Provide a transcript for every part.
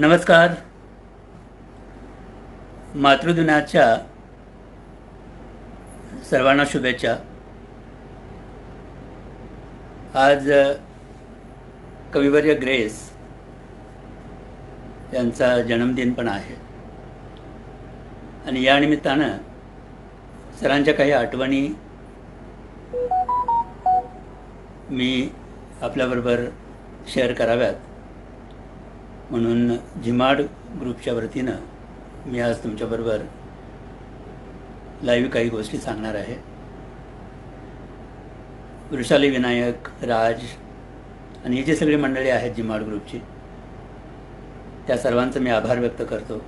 नमस्कार. मातृदिनाच्या सर्वांना शुभेच्छा. आज कविवर्य ग्रेस यांचा जन्मदिन पण आहे आणि या निमित्तानं सरांच्या काही आठवणी मी आपल्याबरोबर शेअर कराव्यात म्हणून झिमाड ग्रुपच्या वतीनं मी आज तुमच्याबरोबर लाईव्ह काही गोष्टी सांगणार आहे. वृषाली, विनायक, राज आणि ही जी सगळी मंडळी आहेत झिमाड ग्रुपची, त्या सर्वांचं मी आभार व्यक्त करतो,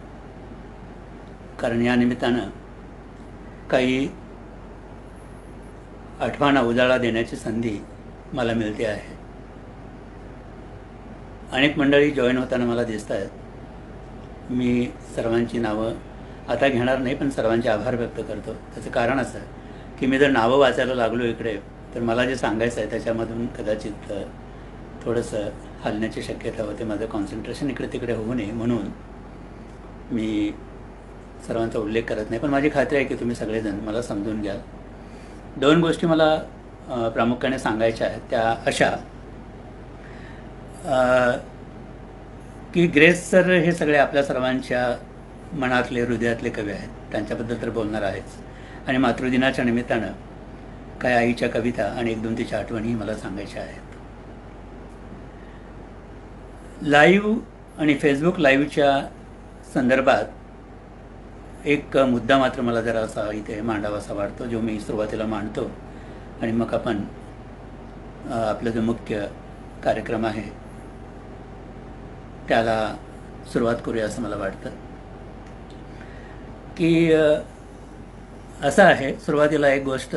कारण या निमित्तानं काही आठवणा उजाळा देण्याची संधी मला मिळते आहे. अनेक मंडळी जॉईन होताना मला दिसत आहेत. मी सर्वांची नावं आता घेणार नाही, पण सर्वांचे आभार व्यक्त करतो. त्याचं कारण असं की मी जर नावं वाचायला लागलो इकडे तर मला जे सांगायचं आहे त्याच्यामधून कदाचित थोडंसं हलण्याची शक्यता होते. माझं कॉन्सन्ट्रेशन इकडे तिकडे होऊ नये म्हणून मी सर्वांचा उल्लेख करत नाही, पण माझी खात्री आहे की तुम्ही सगळेजण मला समजून घ्याल. दोन गोष्टी मला प्रामुख्याने सांगायच्या आहेत. त्या अशा की ग्रेस सर हे सगळे आपल्या सर्वांच्या मनातले, हृदयातले कवी आहेत. त्यांच्याबद्दल तर बोलणार आहेच, आणि मातृदिनाच्या निमित्तानं काही आईच्या कविता आणि एक दोन तिच्या आठवणी मला सांगायच्या आहेत. लाईव्ह आणि फेसबुक लाईव्हच्या संदर्भात एक मुद्दा मात्र मला जरा असा इथे मांडावासा वाटतो, जो मी सुरुवातीला मांडतो, आणि मग आपण आपला जो मुख्य कार्यक्रम आहे त्याला सुरुवात करूया असं मला वाटतं. की असं आहे, सुरुवातीला एक गोष्ट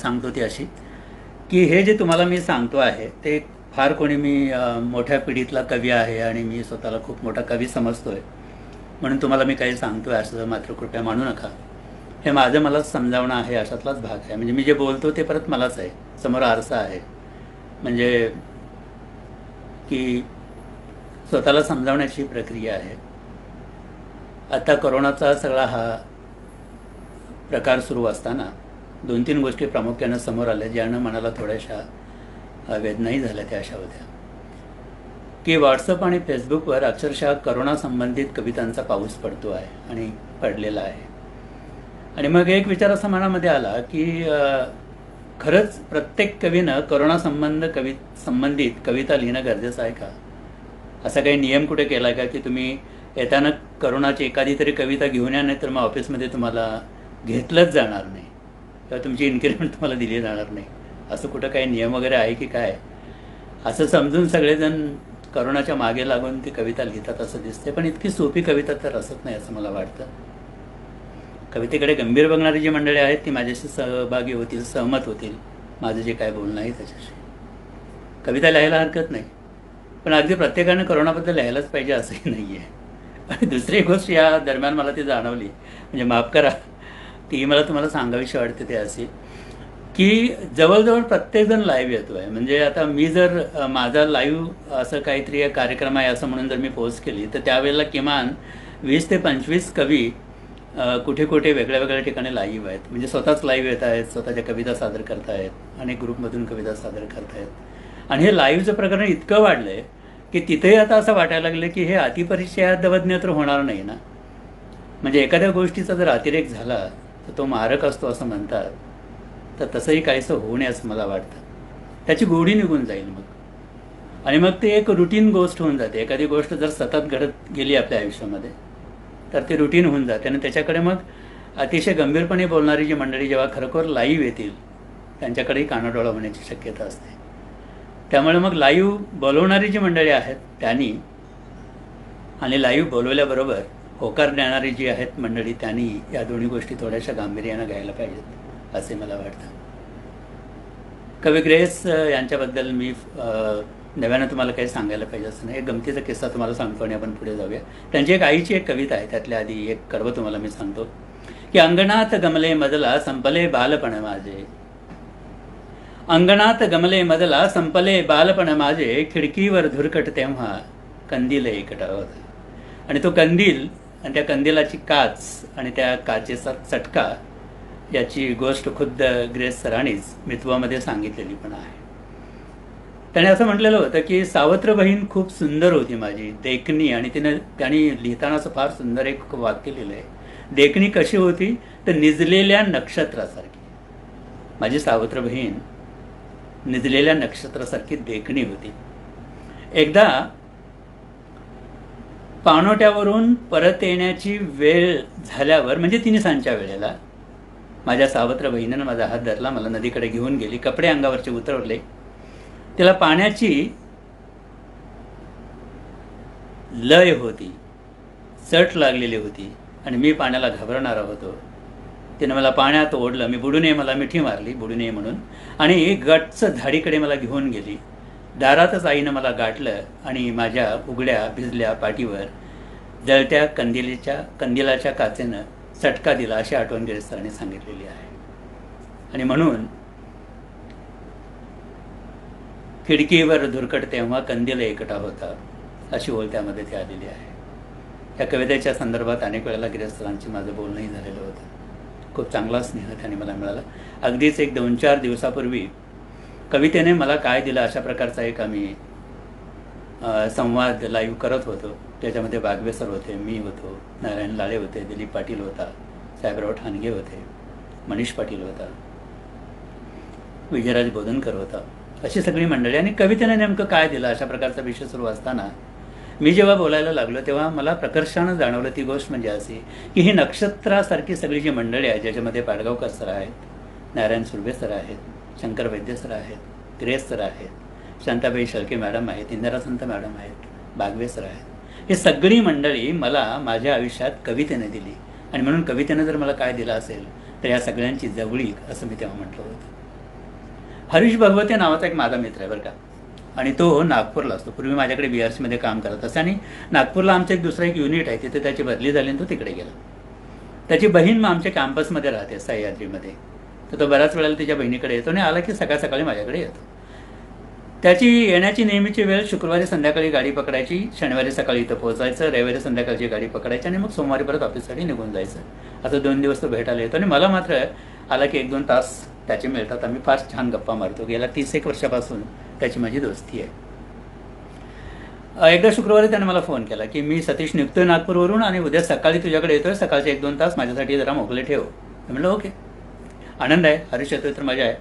सांगतो ती अशी की हे जे तुम्हाला मी सांगतो आहे ते फार कोणी मी मोठ्या पिढीतला कवी आहे आणि मी स्वतःला खूप मोठा कवी समजतोय म्हणून तुम्हाला मी काही सांगतोय असं मात्र कृपया मानू नका. हे माझं मलाच समजावणं आहे अशातलाच भाग आहे. म्हणजे मी जे बोलतो ते परत मलाच आहे, समोर आरसा आहे. म्हणजे की स्वतःला समजावण्याची प्रक्रिया आहे. आता कोरोनाचा सगळा हा प्रकार सुरू असताना दोन तीन गोष्टी प्रामुख्यानं समोर आल्या ज्यानं मनाला थोड्याशा वेदनाही झाल्या. त्या अशा होत्या की व्हॉट्सअप आणि फेसबुकवर अक्षरशः करोना संबंधित कवितांचा पाऊस पडतो आहे आणि पडलेला आहे. आणि मग एक विचार असा मनामध्ये आला की खरंच प्रत्येक कवीनं करोना संबंधित कविता लिहिणं गरजेचं आहे का? असा काही नियम कुठे केला आहे का की तुम्ही येताना करोनाची एखादी तरी कविता घेऊन या, नाही तर मग ऑफिसमध्ये तुम्हाला घेतलंच जाणार नाही किंवा तुमची इन्क्रिमेंट तुम्हाला दिली जाणार नाही, असं कुठं काही नियम वगैरे आहे की काय? असं समजून सगळेजण करोनाच्या मागे लागून ती कविता लिहितात असं दिसते. पण इतकी सोपी कविता तर असत नाही असं मला वाटतं. कवितेकडे गंभीर बघणारी जी मंडळी आहेत ती माझ्याशी सहभागी होतील, सहमत होतील माझं जे काय बोलणं आहे त्याच्याशी. कविता लिहायला हरकत नाही, पण अगदी प्रत्येकानं करोनाबद्दल लिहायलाच पाहिजे असंही नाही आहे. आणि दुसरी गोष्ट या दरम्यान मला ती जाणवली, म्हणजे माफ करा, ती मला तुम्हाला सांगावीशी वाटते ते अशी की जवळजवळ प्रत्येकजण लाईव्ह येतो आहे. म्हणजे आता मी जर माझा लाईव्ह असं काहीतरी एक कार्यक्रम आहे असं म्हणून जर मी पोस्ट केली तर त्यावेळेला किमान 20 ते 25 कवी कुठे कुठे वेगळ्या वेगळ्या ठिकाणी लाईव्ह आहेत. म्हणजे स्वतःच लाईव्ह येत आहेत, स्वतःच्या कविता सादर करत आहेत, अनेक ग्रुपमधून कविता सादर करत आहेत. आणि हे लाईव्हचं प्रकरण इतकं वाढलं आहे की तिथेही आता असं वाटायला लागलं की हे अतिपरिचयादवज्ञ तर होणार नाही ना. म्हणजे एखाद्या गोष्टीचा जर अतिरेक झाला तर तो मारक असतो असं म्हणतात, तर तसंही काहीसं होऊ नये असं मला वाटतं. त्याची गोडी निघून जाईल मग, आणि मग ते एक रुटीन गोष्ट होऊन जाते. एखादी गोष्ट जर सतत घडत गेली आपल्या आयुष्यामध्ये तर ते रुटीन होऊन जाते, आणि त्याच्याकडे मग अतिशय गंभीरपणे बोलणारी जी मंडळी जेव्हा खरोखर लाईव्ह येतील त्यांच्याकडेही कानाडोळा होण्याची शक्यता असते. त्यामुळे मग लाईव्ह बोलवणारी जी मंडळी आहेत त्यांनी, आणि लाईव्ह बोलवल्याबरोबर होकार देणारी जी आहेत मंडळी त्यांनी या दोन्ही गोष्टी थोड्याशा गांभीर्यानं घ्यायला पाहिजेत असे मला वाटतं. कवी ग्रेस यांच्याबद्दल मी नव्यानं तुम्हाला काही सांगायला पाहिजे असं नाही. एक गमतीचा किस्सा तुम्हाला सांगतो आणि आपण पुढे जाऊया. त्यांची एक आईची एक कविता आहे, त्यातल्या आधी एक कडवं तुम्हाला मी सांगतो की अंगणात गमले मजला संपले बालपण माझे, अंगणात गमले मजला संपले बालपण माझे, खिडकीवर धुरकट तेव्हा कंदील एकटा होता. आणि तो कंदील आणि त्या कंदिलाची काच आणि त्या काचेचा चटका याची गोष्ट खुद्द ग्रेस सरांनीच मितवामध्ये सांगितलेली पण आहे. त्याने असं म्हटलेलं होतं की सावत्र बहीण खूप सुंदर होती माझी, देखणी. आणि त्यांनी लिहिताना असं फार सुंदर एक वाक्य लिहिलं आहे, देखणी कशी होती तर निजलेल्या नक्षत्रासारखी. माझी सावत्र बहीण निजलेल्या नक्षत्रासारखी देखणी होती. एकदा पाणोट्यावरून परत येण्याची वेळ झाल्यावर, म्हणजे 3:00 वेळेला, माझ्या सावत्र बहिणीनं माझा हात धरला, मला नदीकडे घेऊन गेली, कपडे अंगावरचे उतरवले. तिला पाण्याची लय होती, चट लागलेली होती आणि मी पाण्याला घाबरणारा होतो. तिनं मला पाण्यात ओढलं, मी बुडू नये, मला मिठी मारली बुडू नये म्हणून, आणि गच्च झाडीकडे मला घेऊन गेली. दारातच आईनं मला गाठलं आणि माझ्या उघड्या भिजल्या पाठीवर जळत्या कंदिलाच्या काचेनं चटका दिला, अशी आठवण गिरीश सरांनी सांगितलेली आहे. आणि म्हणून खिडकीवर धुरकट तेव्हा कंदील एकटा होता, अशी ओळ त्यामध्ये ती आलेली आहे. या कवितेच्या संदर्भात अनेक वेळेला गिरीश सरांची माझं बोलणंही झालेलं होतं. खूप चांगला स्नेह त्याने मला मिळाला. अगदीच 1-2-4 दिवसापूर्वी कवितेने मला काय दिलं, अशा प्रकारचा एक आम्ही संवाद लाईव्ह करत होतो. त्याच्यामध्ये बागवे सर होते, मी होतो, नारायण लाळे होते, दिलीप पाटील होता, साहेबराव ठाणगे होते, मनीष पाटील होता, विजयराज बोधनकर होता, अशी सगळी मंडळी. आणि कवितेने नेमकं काय दिलं, अशा प्रकारचा विषय सुरू असताना मी जेव्हा बोलायला लागलो तेव्हा मला प्रकर्षानं जाणवलं. ती गोष्ट म्हणजे अशी की ही नक्षत्रासारखी सगळी जी मंडळी आहे, ज्याच्यामध्ये पाडगावकर सर आहेत, नारायण सुर्वे सर आहेत, शंकर वैद्य सर आहेत, ग्रेस सर आहेत, शांताबाई शेळके मॅडम आहेत, इंदिरा संत मॅडम आहेत, बागवे सर आहेत, हे सगळी मंडळी मला माझ्या आयुष्यात कवितेने दिली. आणि म्हणून कवितेनं जर मला काय दिलं असेल तर या सगळ्यांची जवळीक, असं मी तेव्हा म्हटलं होतं. हरीश भगवते नावाचा एक माझा मित्र आहे बरं का, आणि तो नागपूरला असतो. पूर्वी माझ्याकडे BRCमध्ये काम करत असतो आणि नागपूरला आमचं एक दुसरं एक युनिट आहे, तिथे त्याची बदली झाली आणि तो तिकडे गेला. त्याची बहीण मग आमच्या कॅम्पसमध्ये राहते, सह्याद्रीमध्ये. तर तो बऱ्याच वेळेला तिच्या बहिणीकडे येतो आणि आला की सकाळ सकाळी माझ्याकडे येतो. त्याची येण्याची नेहमीची वेळ शुक्रवारी संध्याकाळी गाडी पकडायची, शनिवारी सकाळी इथं पोहोचायचं, रविवारी संध्याकाळची गाडी पकडायची आणि मग सोमवारी परत ऑफिससाठी निघून जायचं. असं 2 दिवस तो भेटायला येतो आणि मला मात्र आला की 1-2 तास त्याचे मिळतात. आम्ही फार छान गप्पा मारतो. गेल्या 30-1 वर्षापासून त्याची माझी दोस्ती आहे. एकदा शुक्रवारी त्याने मला फोन केला की मी सतीश निघतोय नागपूरवरून आणि उद्या सकाळी तुझ्याकडे येतोय, सकाळचे 1-2 तास माझ्यासाठी जरा मोकळे ठेव. मी म्हटलं ओके, आनंद आहे, हरीश येतोय तर मजा आहे.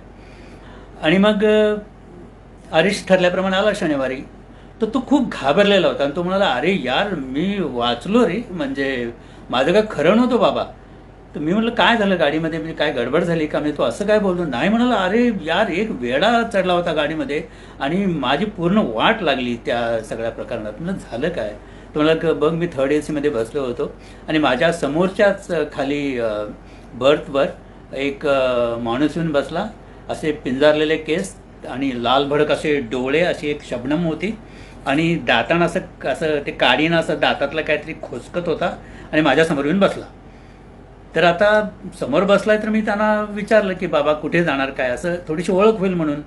आणि मग हरीश ठरल्याप्रमाणे आला शनिवारी. तर तो खूप घाबरलेला होता आणि तो म्हणाला, अरे यार मी वाचलो रे, म्हणजे माझं काय खरं नव्हतं बाबा. तर मी म्हटलं काय झालं गाडीमध्ये, म्हणजे काय गडबड झाली का, मी तो असं काय बोलतो. नाही म्हणाला, अरे यार एक वेडा चढला होता गाडीमध्ये आणि माझी पूर्ण वाट लागली त्या सगळ्या प्रकरणात. म्हणलं झालं काय. तो म्हणाला बघ मी 3rd AC मध्ये बसलो होतो आणि माझ्या समोरच्याच खाली बर्थवर एक माणूस येऊन बसला, असे पिंजारलेले केस आणि लाल भडक असे डोळे, अशी एक शबनम होती आणि दातानं असं ते काडीनं असं दातातलं काहीतरी खोचकत होता आणि माझ्यासमोर येऊन बसला. तर आता समोर बसलाय तर मी त्यांना विचारलं की बाबा कुठे जाणार काय, असं थोडीशी ओळख होईल म्हणून.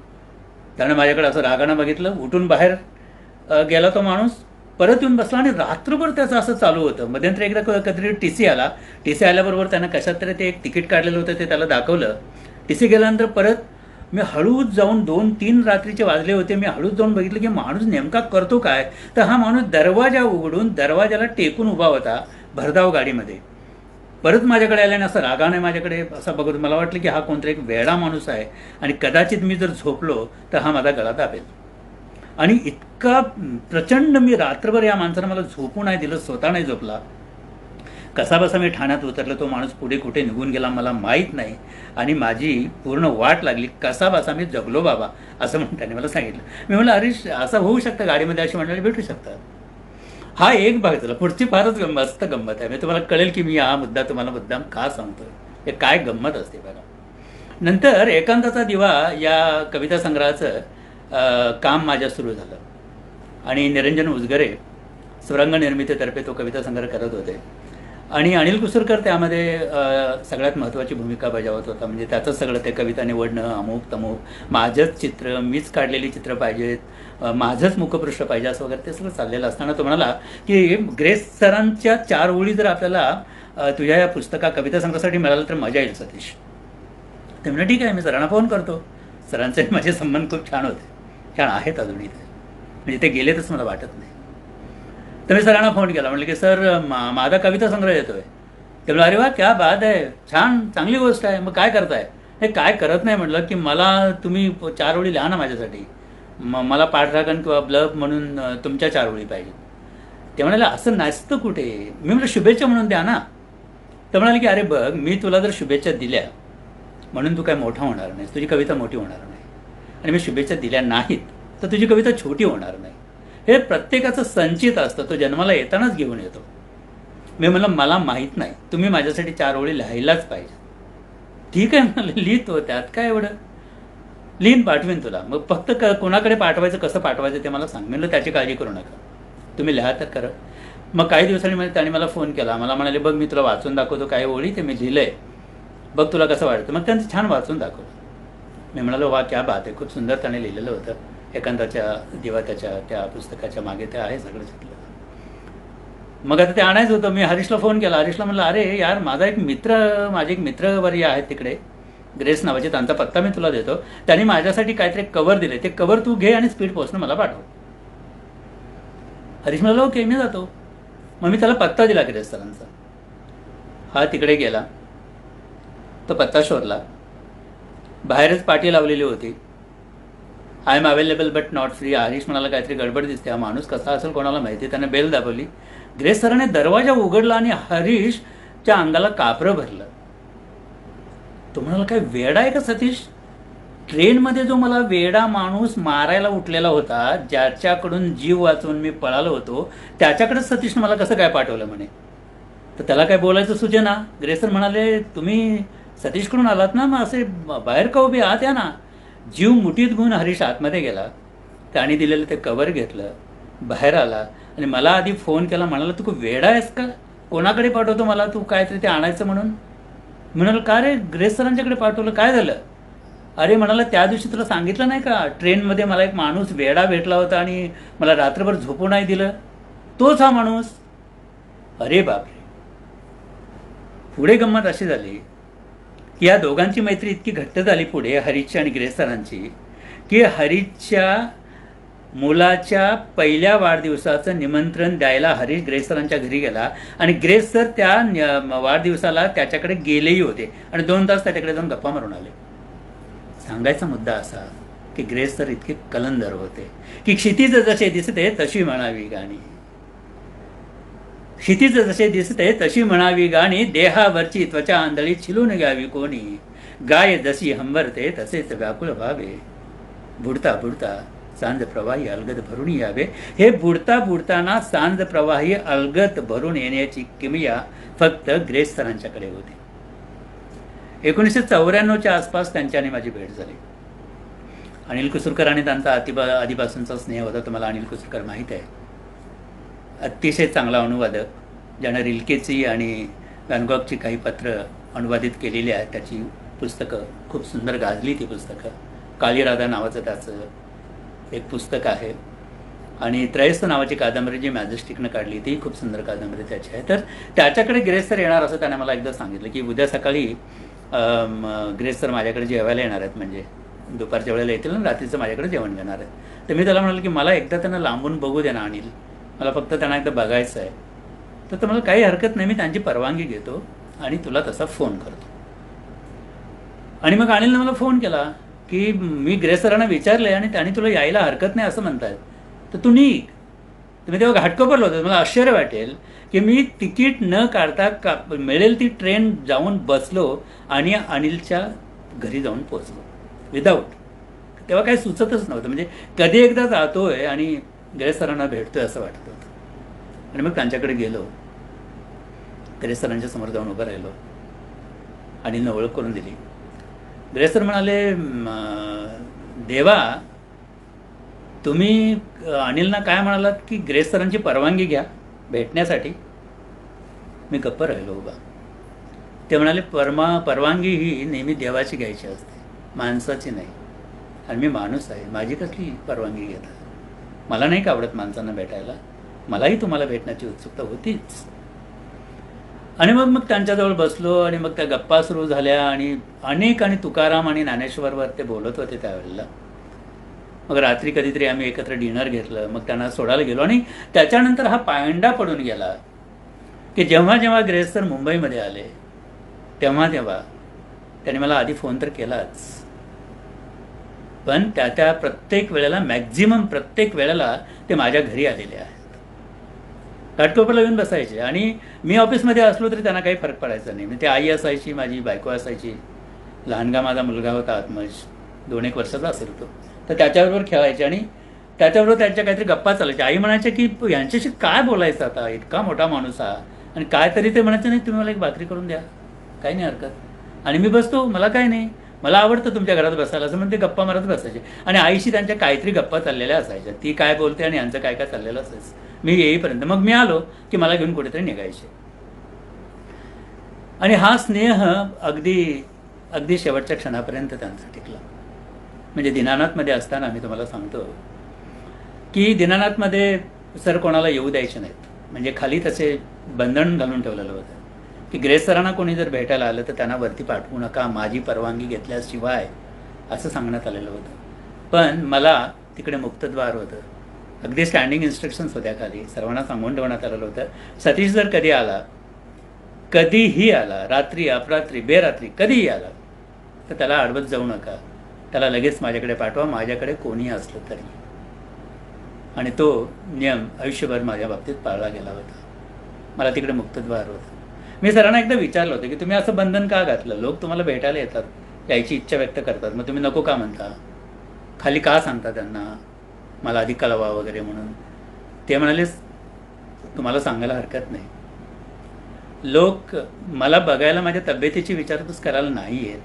त्यानं माझ्याकडे असं रागानं बघितलं, उठून बाहेर गेला तो माणूस, परत येऊन बसला आणि रात्रभर त्याचं असं चालू होतं. मध्यंतरी एकदा कधीतरी TC आला. TC आल्याबरोबर त्यानं कशात तरी ते एक तिकीट काढलेलं होतं, ते त्याला दाखवलं. TC गेल्यानंतर परत मी हळूच जाऊन 2-3 रात्रीचे वाजले होते. मी हळूच जाऊन बघितलं की माणूस नेमका करतो काय. तर हा माणूस दरवाजा उघडून दरवाजाला टेकून उभा होता भरधाव गाडीमध्ये. परत माझ्याकडे आल्याने असं रागाने माझ्याकडे असं बघत मला वाटलं की हा कोणतरी एक वेडा माणूस आहे आणि कदाचित मी जर झोपलो तर हा माझा गळा दाबेल. आणि इतका प्रचंड मी रात्रभर या माणसानं मला झोपू नाही दिलं, स्वतः नाही झोपला. कसाबसा मी ठाण्यात उतरलो. तो माणूस पुढे कुठे निघून गेला मला माहीत नाही आणि माझी पूर्ण वाट लागली. कसाबसा मी जगलो बाबा, असं म्हणून त्याने मला सांगितलं. मी म्हटलं हरीश असं होऊ शकतं, गाडीमध्ये अशी मंडळी भेटू शकतात. हा एक भाग झाला. पुढची फारच मस्त गंमत आहे. मी तुम्हाला कळेल की मी हा मुद्दा तुम्हाला मुद्दाम का सांगतोय, हे काय गंमत असते बघा. नंतर एकांताचा दिवा या कविता संग्रहाचं काम माझ्या सुरू झालं आणि निरंजन उजगरे सुरंग निर्मितीतर्फे तो कविता संग्रह करत होते. आणि अनिल कुसुरकर त्यामध्ये सगळ्यात महत्त्वाची भूमिका बजावत होता. म्हणजे त्याचं सगळं ते कविता निवडणं, अमुक तमुक, माझंच चित्र, मीच काढलेली चित्र पाहिजेत, माझंच मुखपृष्ठ पाहिजे, असं वगैरे ते सगळं चाललेलं असताना तो म्हणाला की ग्रेस सरांच्या 4 ओळी जर आपल्याला तुझ्या या कविता संग्रहासाठी मिळालं तर मजा येईल सतीश. ते म्हणलं ठीक आहे, मी सरांना फोन करतो. सरांचे माझे संबंध खूप छान होते, छान आहेत अजूनही ते, म्हणजे ते गेले तसं मला वाटत नाही. तर मी सरांना फोन केला, म्हटलं की सर माझा कविता संग्रह येतोय. ते म्हणलं अरे वा क्या बात आहे, छान, चांगली गोष्ट आहे, मग काय करताय? हे काय करत नाही म्हटलं की मला तुम्ही 4 ओळी लिहा ना माझ्यासाठी, मला पाठराखण किंवा ब्लब म्हणून तुमच्या 4 ओळी पाहिजे. ते म्हणाले असं नसतं कुठे. मी म्हटलं शुभेच्छा म्हणून द्या ना. तर म्हणाले की अरे बघ, मी तुला जर शुभेच्छा दिल्या म्हणून तू काय मोठा होणार नाही, तुझी कविता मोठी होणार नाही, आणि मी शुभेच्छा दिल्या नाहीत तर तुझी कविता छोटी होणार नाही. हे प्रत्येकाचं संचित असतं, तो जन्माला येतानाच घेऊन येतो. मी म्हणलं मला माहीत नाही, तुम्ही माझ्यासाठी 4 ओळी लिहायलाच पाहिजे. ठीक आहे म्हणलं, लिहितो, त्यात काय एवढं, लिहिन पाठवीन तुला, मग फक्त कोणाकडे पाठवायचं, कसं पाठवायचं ते मला सांग. मी म्हणलं त्याची काळजी करू नका, तुम्ही लिहा तर खरं. मग काही दिवसांनी त्याने मला फोन केला, मला म्हणाले बघ मी तुला वाचून दाखवतो काही ओळी, ते मी लिहिलं आहे, बघ तुला कसं वाटतं. मग त्यांचं छान वाचून दाखवलं. मी म्हणालो वा क्या बात आहे, खूप सुंदर त्याने लिहिलेलं होतं. एकांताच्या दिवा त्या पुस्तकाच्या मागे ते आहे सगळं शिकलं. मग आता ते आणायचं होतं. मी हरीशला फोन केला. हरीशला म्हणलं अरे यार, माझे एक मित्रवर्य आहेत तिकडे, ग्रेस नावाचे, त्यांचा पत्ता मी तुला देतो, त्यांनी माझ्यासाठी काहीतरी कवर दिले, ते कवर तू घे आणि स्पीड पोस्टनं मला पाठव. हरीश म्हणाला ओके, मी जातो. मग मी त्याला पत्ता दिला ग्रेस सरांचा. हा तिकडे गेला, तो पत्ता शोधला, बाहेरच पाटी लावलेली होती, I am available but not free. Harish म्हणाला काहीतरी गडबड दिसते, हा माणूस कसा असेल कोणाला माहिती. त्याने बेल दाबवली, ग्रेस सराने दरवाजा उघडला आणि हरीशच्या अंगाला कापरं भरलं. तो म्हणाला काय वेडा आहे का सतीश? ट्रेनमध्ये जो मला वेडा माणूस मारायला उठलेला होता, ज्याच्याकडून जीव वाचवून मी पळालो होतो, त्याच्याकडेच सतीशनं मला कसं काय पाठवलं म्हणे. तर त्याला काय बोलायचं सुचेना. ग्रेस सर म्हणाले तुम्ही सतीशकडून आलात ना, मग असे बाहेर का उभे आत या ना. जीव मुठीत घेऊन हरीश आतमध्ये गेला, त्याने दिलेलं ते कवर घेतलं, बाहेर आला आणि मला आधी फोन केला. म्हणाला तू खूप वेडा आहेस का, कोणाकडे पाठवतो मला तू काहीतरी ते आणायचं म्हणून. म्हणाल का रे, ग्रेस सरांच्याकडे पाठवलं, काय झालं? अरे म्हणाला त्या दिवशी तुला सांगितलं नाही का, ट्रेनमध्ये मला एक माणूस वेडा भेटला होता आणि मला रात्रभर झोपू नाही दिलं, तोच हा माणूस. अरे बापरे. पुढे गंमत अशी झाली की या दोघांची मैत्री इतकी घट्ट झाली पुढे, हरीशची आणि ग्रेस सरांची, की हरीशच्या मुलाच्या पहिल्या वाढदिवसाचं निमंत्रण द्यायला हरीश ग्रेस सरांच्या घरी गेला आणि ग्रेस सर त्या वाढदिवसाला त्याच्याकडे गेलेही होते आणि 2 तास त्याच्याकडे जाऊन गप्पा मारून आले. सांगायचा मुद्दा असा की ग्रेस सर इतके कलंदर होते की क्षितिज जसे दिसते तशी म्हणावी गाणी, क्षितिज जसे दिसते तशी म्हणावी गाणी, देहावरची त्वचा आंधळी छिलून घ्यावी कोणी, गाय जशी हंबरते तसेच व्याकुळ व्हावे, बुडता बुडता सांज प्रवाही अलगद भरून यावे. हे बुडता बुडताना सांज प्रवाही अलगद भरून येण्याची किमया फक्त ग्रेस सरांच्याकडे होती. 1994च्या आसपास त्यांच्याने माझी भेट झाली. अनिल कुसुरकर आणि त्यांचा आधीपासूनचा स्नेह होता. तुम्हाला अनिल कुसुरकर माहीत आहे, अतिशय चांगला अनुवादक, ज्यानं रिल्केची आणि व्हॅन काही पत्र अनुवादित केलेली आहेत. त्याची पुस्तकं खूप सुंदर गाजली. ती पुस्तकं काळी राधा नावाचं त्याचं एक पुस्तक आहे आणि त्रयस्थ नावाची कादंबरी जी मॅजेस्टिकनं काढली, ती खूप सुंदर कादंबरी त्याची आहे. तर त्याच्याकडे ग्रेस सर येणार असं त्याने मला एकदा सांगितलं की उद्या सकाळी ग्रेस सर माझ्याकडे जेवायला येणार आहेत, म्हणजे दुपारच्या वेळेला येतील आणि रात्रीचं माझ्याकडे जेवण घेणार आहे. तर मी त्याला म्हणाल की मला एकदा त्यांना लांबून बघू दे ना अनिल, मला फक्त त्यांना एकदा बघायचं आहे. तर मला काही हरकत नाही, मी त्यांची परवानगी घेतो आणि तुला तसा फोन करतो. आणि मग अनिलने मला फोन केला की मी ग्रेस सरांना विचारलं आणि त्यांनी तुला यायला हरकत नाही असं म्हणतायत, तर तू निघ. तर मी तेव्हा घाटकोपरलो होतो. मला आश्चर्य वाटेल की मी तिकीट न काढता मिळेल ती ट्रेन जाऊन बसलो आणि अनिलच्या घरी जाऊन पोचलो विदाऊट. तेव्हा काही सुचतच नव्हतं, म्हणजे कधी एकदा जातोय आणि ग्रेस सरांना भेटतोय असं वाटत होतं. आणि मग त्यांच्याकडे गेलो, ग्रेस सरांच्या समोर जाऊन उभं राहिलो, अनिलनं ओळख करून दिली. ग्रेस सर म्हणाले देवा, तुम्ही अनिलना काय म्हणालात की ग्रेस सरांची परवानगी घ्या भेटण्यासाठी. मी गप्प राहिलो उभा. ते म्हणाले, परवानगी ही नेहमी देवाची घ्यायची असते, माणसाची नाही. आणि मी माणूस आहे, माझी कसली परवानगी घेता? मला नाही का आवडत माणसांना भेटायला? मलाही तुम्हाला भेटण्याची उत्सुकता होतीच. आणि मग त्यांच्याजवळ बसलो आणि मग त्या गप्पा सुरू झाल्या आणि आणि तुकाराम आणि ज्ञानेश्वरवर ते बोलत होते त्यावेळेला. मग रात्री कधीतरी आम्ही एकत्र डिनर घेतलं, मग त्यांना सोडायला गेलो. आणि त्याच्यानंतर हा पायंडा पडून गेला की जेव्हा जेव्हा ग्रेस सर मुंबईमध्ये आले तेव्हा त्यांनी मला आधी फोन तर केलाच, पण त्या प्रत्येक वेळेला मॅक्झिमम प्रत्येक वेळेला ते माझ्या घरी आलेले आहेत. घाटकोपरला येऊन बसायचे आणि मी ऑफिसमध्ये असलो तरी त्यांना काही फरक पडायचा नाही. म्हणजे ते आई असायची, माझी बायको असायची, लहानगा माझा मुलगा होता आत्मज, 2-1 वर्षाचा असेल तो, तर त्याच्याबरोबर खेळायचे आणि त्याच्याबरोबर त्यांच्या काहीतरी गप्पा चालायच्या. आई म्हणायचे की यांच्याशी काय बोलायचं आता, इतका मोठा माणूस हा. आणि काय तरी ते म्हणायचे, नाही तुम्ही मला एक भाकरी करून द्या, काही नाही हरकत. आणि मी बसतो, मला काय नाही, मला आवडतं तुमच्या घरात बसायला, असं म्हणून ते गप्पा मारत बसायचे. आणि आईशी त्यांच्या काहीतरी गप्पा चाललेल्या असायच्या, ती काय बोलते आणि यांचं काय काय चाललेलं असायचं मी येईपर्यंत. मग मी आलो की मला घेऊन कुठेतरी निघायचे. आणि हा स्नेह अगदी शेवटच्या क्षणापर्यंत त्यांचा टिकला. म्हणजे दीनानाथमध्ये असताना मी तुम्हाला सांगतो की दीनानाथमध्ये सर कोणाला येऊ द्यायचे नाहीत. म्हणजे खाली तसे बंधन घालून ठेवलेलं होतं की ग्रेस सरांना कोणी जर भेटायला आलं तर त्यांना वरती पाठवू नका, माझी परवानगी घेतल्याशिवाय, असं सांगण्यात आलेलं होतं. पण मला तिकडे मुक्तद्वार होतं, अगदी स्टँडिंग इन्स्ट्रक्शन्स होत्या खाली, सर्वांना सांगून ठेवण्यात आलेलं होतं, सतीश जर कधी आला, कधीही आला, रात्री अपरात्री बेरात्री कधीही आला, तर त्याला अडवत जाऊ नका, त्याला लगेच माझ्याकडे पाठवा, माझ्याकडे कोणी असलं तरी. आणि तो नियम आयुष्यभर माझ्या बाबतीत पाळला गेला होता. मला तिकडे मुक्तद्वार होतं. मी सरांना एकदा विचारलं होतं की तुम्ही असं बंधन का घातलं? लोक तुम्हाला भेटायला येतात, यायची इच्छा व्यक्त करतात, मग तुम्ही नको का म्हणता? खाली का सांगता त्यांना मला आधी कळवा वगैरे म्हणून? ते म्हणाले, तुम्हाला सांगायला हरकत नाही, लोक मला बघायला माझ्या तब्येतीची विचारपूस करायला नाही येत.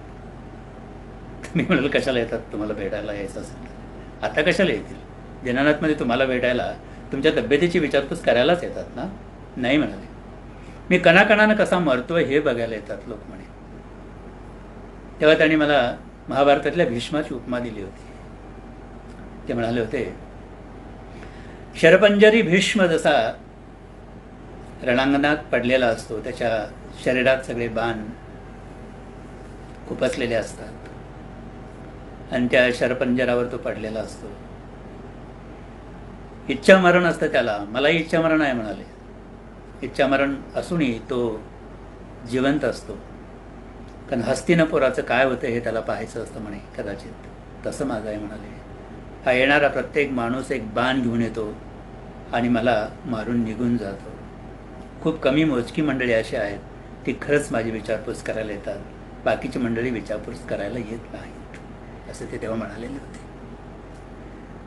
मी म्हणाल, कशाला येतात? तुम्हाला भेटायला यायचं असेल तर आता कशाला येतील? दीनानाथमध्ये तुम्हाला भेटायला तुमच्या तब्येतीची विचारपूस करायलाच येतात ना? नाही म्हणाले, मी कणाकणानं कसा मरतोय हे बघायला येतात लोक म्हणे. तेव्हा त्यांनी मला महाभारतातल्या भीष्माची उपमा दिली होती. ते म्हणाले होते, शरपंजरी भीष्म जसा रणांगणात पडलेला असतो, त्याच्या शरीरात सगळे बाण खुपसलेले असतात आणि त्या शरपंजरावर तो पडलेला असतो. इच्छामरण असतं त्याला, मलाही इच्छामरण आहे म्हणाले. इच्छामरण असूनही तो जिवंत असतो, कारण हस्तिनापुराचं काय होतं हे त्याला पाहायचं असतं म्हणे. कदाचित तसं माझं आहे म्हणाले. हा येणारा प्रत्येक माणूस एक बाण घेऊन येतो आणि मला मारून निघून जातो. खूप कमी मोजकी मंडळी अशी आहेत ती खरंच माझी विचारपूस करायला येतात, बाकीची मंडळी विचारपूस करायला येत नाहीत, असं ते तेव्हा म्हणालेले होते.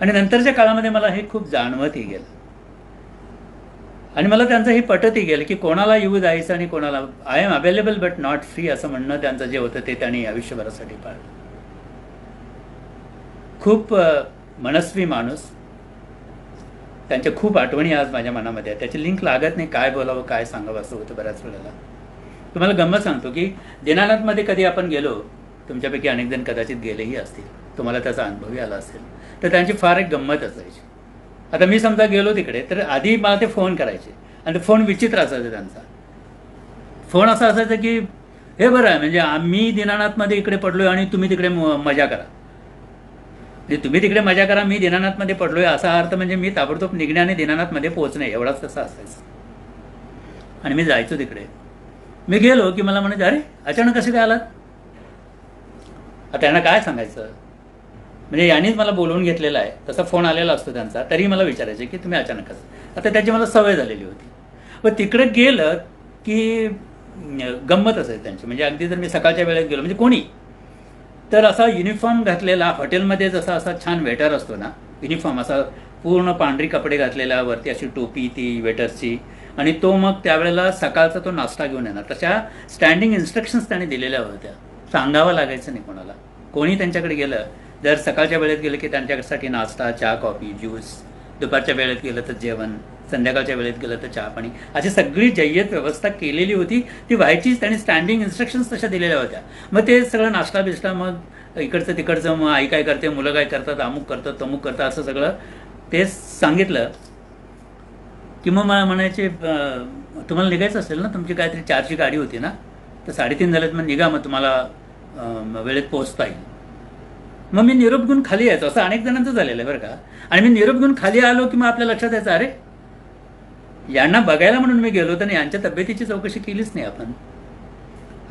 आणि नंतरच्या काळामध्ये मला हे खूप जाणवतही गेलं आणि मला त्यांचं हे पटतही गेलं की कोणाला येऊ जायचं आणि कोणाला I am available but not free असं म्हणणं त्यांचं जे होतं ते त्यांनी आयुष्यभरासाठी पाळलं. खूप मनस्वी माणूस, त्यांच्या खूप आठवणी आज माझ्या मनामध्ये आहे. त्याची लिंक लागत नाही, काय बोलावं काय सांगावं असं होतं बऱ्याच वेळेला. तुम्हाला गंमत सांगतो की दीनानाथमध्ये कधी आपण गेलो, तुमच्यापैकी अनेक जण कदाचित गेलेही असतील, तुम्हाला त्याचा अनुभवही आला असेल, तर त्यांची फार एक गंमत असायची. आता मी समजा गेलो तिकडे तर आधी मला ते फोन करायचे आणि ते फोन विचित्र असायचा. त्यांचा फोन असा असायचा की हे बरं आहे, म्हणजे आम्ही दीनानाथमध्ये इकडे पडलोय आणि तुम्ही तिकडे मजा करा, म्हणजे तुम्ही तिकडे मजा करा, मी दीनानाथमध्ये पडलोय असा अर्थ, म्हणजे मी ताबडतोब निघण्याने दीनानाथमध्ये पोहोचणे एवढाच तसा असायचं. आणि मी जायचो तिकडे. मी गेलो की मला म्हणायचं, अरे अचानक कसे काय आलात? आता यांना काय सांगायचं, म्हणजे यांनीच मला बोलवून घेतलेला आहे तसा फोन आलेला असतो त्यांचा, तरी मला विचारायचे की तुम्ही अचानकच. आता त्याची मला सवय झालेली होती. पण तिकडे गेलं की गंमत असायची त्यांची. म्हणजे अगदी जर मी सकाळच्या वेळेत गेलो, म्हणजे कोणी तर असा युनिफॉर्म घातलेला, हॉटेलमध्ये जसा असा छान वेटर असतो ना, युनिफॉर्म असा पूर्ण पांढरी कपडे घातलेला, वरती अशी टोपी ती वेटर्सची, आणि तो मग त्यावेळेला सकाळचा तो नाश्ता घेऊन येणार. तशा स्टँडिंग इन्स्ट्रक्शन्स त्याने दिलेल्या होत्या, सांगावं लागायचं नाही कोणाला. कोणी त्यांच्याकडे गेलं, जर सकाळच्या वेळेत गेलं की त्यांच्यासाठी नाश्ता, चहा, कॉफी, ज्यूस, दुपारच्या वेळेत गेलं तर जेवण, संध्याकाळच्या वेळेत गेलं तर चहा पाणी, अशी सगळी जय्यत व्यवस्था केलेली होती. ती व्हायचीच. त्यांनी स्टँडिंग इन्स्ट्रक्शन्स तशा दिलेल्या होत्या. मग ते सगळं नाश्ता बिष्टा, मग इकडचं तिकडचं, मग आई काय करते, मुलं काय करतात, अमुक करतात तमुक करतात, असं सगळं ते सांगितलं की मग मला म्हणायचे तुम्हाला निघायचं असेल ना, तुमची काहीतरी 4ची गाडी होती ना, तर 3:30 झालेत, मग निघा, मग तुम्हाला वेळेत पोहोचता येईल. मग मी निरोप घेऊन खाली यायचो. असं अनेक जणांचं झालेलं आहे बरं का. आणि मी निरोप घेऊन खाली आलो की मग आपल्या लक्षात यायचं, अरे यांना बघायला म्हणून मी गेलो तर यांच्या तब्येतीची चौकशी केलीच नाही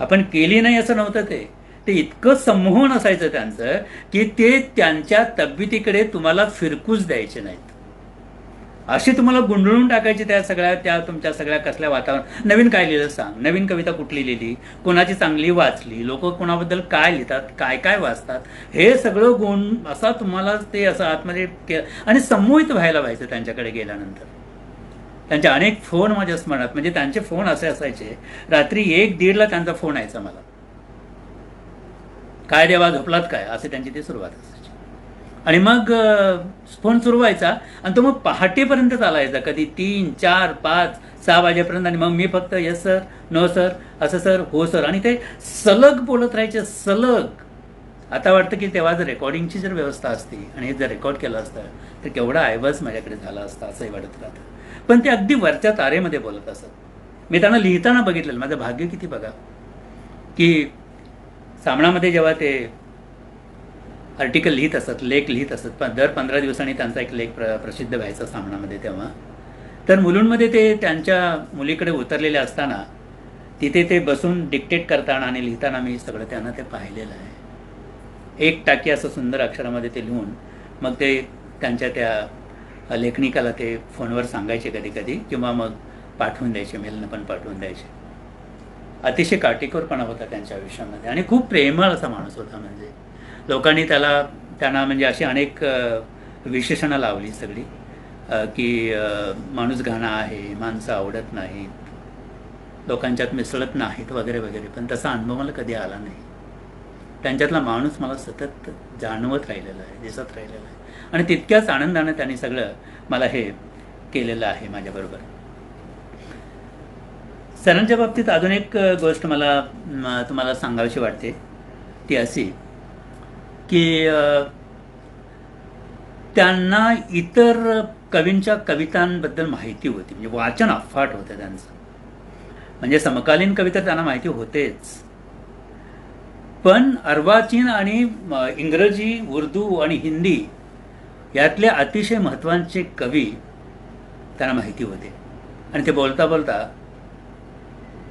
आपण केली नाही असं नव्हतं. ते इतकं संमोहन असायचं त्यांचं की ते त्यांच्या तब्येतीकडे तुम्हाला फिरकूच द्यायचे नाहीत. अशी तुम्हाला गुंडळून टाकायची त्या तुमच्या सगळ्या कसल्या वातावरण. नवीन काय लिहिलं सांग, नवीन कविता कुठली लिहिली, कोणाची चांगली वाचली, लोक कोणाबद्दल काय लिहितात, काय काय वाचतात, हे सगळं गुण असा तुम्हाला ते असं आतमध्ये आणि संमोहित व्हायचं त्यांच्याकडे गेल्यानंतर. त्यांचे अनेक फोन माझ्या स्मरणात, म्हणजे त्यांचे फोन असे असायचे, रात्री 1-1:30 त्यांचा फोन यायचा मला, काय देवा झोपलात काय, असे त्यांची ती सुरुवात असायची. आणि मग फोन सुरू व्हायचा आणि तो मग पहाटेपर्यंत चालायचा, कधी 3, 4, 5, 6 वाजेपर्यंत. आणि मग मी फक्त येस सर, नो सर, असं सर, हो सर, आणि ते सलग बोलत राहायचे, सलग. आता वाटतं की तेव्हा जर रेकॉर्डिंगची जर व्यवस्था असती आणि हे जर रेकॉर्ड केलं असतं तर केवढा ऐवज माझ्याकडे झाला असता असंही वाटत राहतं. पण ते अगदी वरच्या तारेमध्ये बोलत असत. मी त्यांना लिहिताना बघितलेलं. माझं भाग्य किती बघा की सामनामध्ये जेव्हा ते आर्टिकल लिहित असत, लेख लिहित असत, पण दर 15 दिवसांनी त्यांचा एक लेख प्रसिद्ध व्हायचा सामनामध्ये, तेव्हा तर मुलुंडमध्ये ते त्यांच्या मुलीकडे उतरलेले असताना तिथे ते बसून डिक्टेट करताना आणि लिहिताना मी सगळं त्यांना ते पाहिलेलं आहे. एक टाकी असं सुंदर अक्षरामध्ये ते लिहून मग ते त्यांच्या त्या लेखनिकाला ते फोनवर सांगायचे कधी कधी, किंवा मग पाठवून द्यायचे, मेलनं पण पाठवून द्यायचे. अतिशय काटेकोरपणा होता त्यांच्या आयुष्यामध्ये आणि खूप प्रेमळ असा माणूस होता. म्हणजे लोकांनी त्यांना म्हणजे अशी अनेक विशेषणं लावली सगळी, की माणूस घाणा आहे, माणसं आवडत नाहीत, लोकांच्यात मिसळत नाहीत वगैरे वगैरे. पण तसा अनुभव मला कधी आला नाही. त्यांच्यातला माणूस मला सतत जाणवत राहिलेला आहे, दिसत राहिलेला आहे. आणि तितक्याच आनंदाने त्यांनी सगळं मला हे केलेलं आहे माझ्याबरोबर. सरांच्या बाबतीत अजून एक गोष्ट मला तुम्हाला सांगावीशी वाटते, ती अशी की त्यांना इतर कवींच्या कवितांबद्दल माहिती होती. म्हणजे वाचन अफाट होतं त्यांचं. म्हणजे समकालीन कविता त्यांना माहिती होतेच, पण अर्वाचीन आणि इंग्रजी, उर्दू आणि हिंदी यातले अतिशय महत्त्वाचे कवी त्यांना माहिती होते. आणि ते बोलता बोलता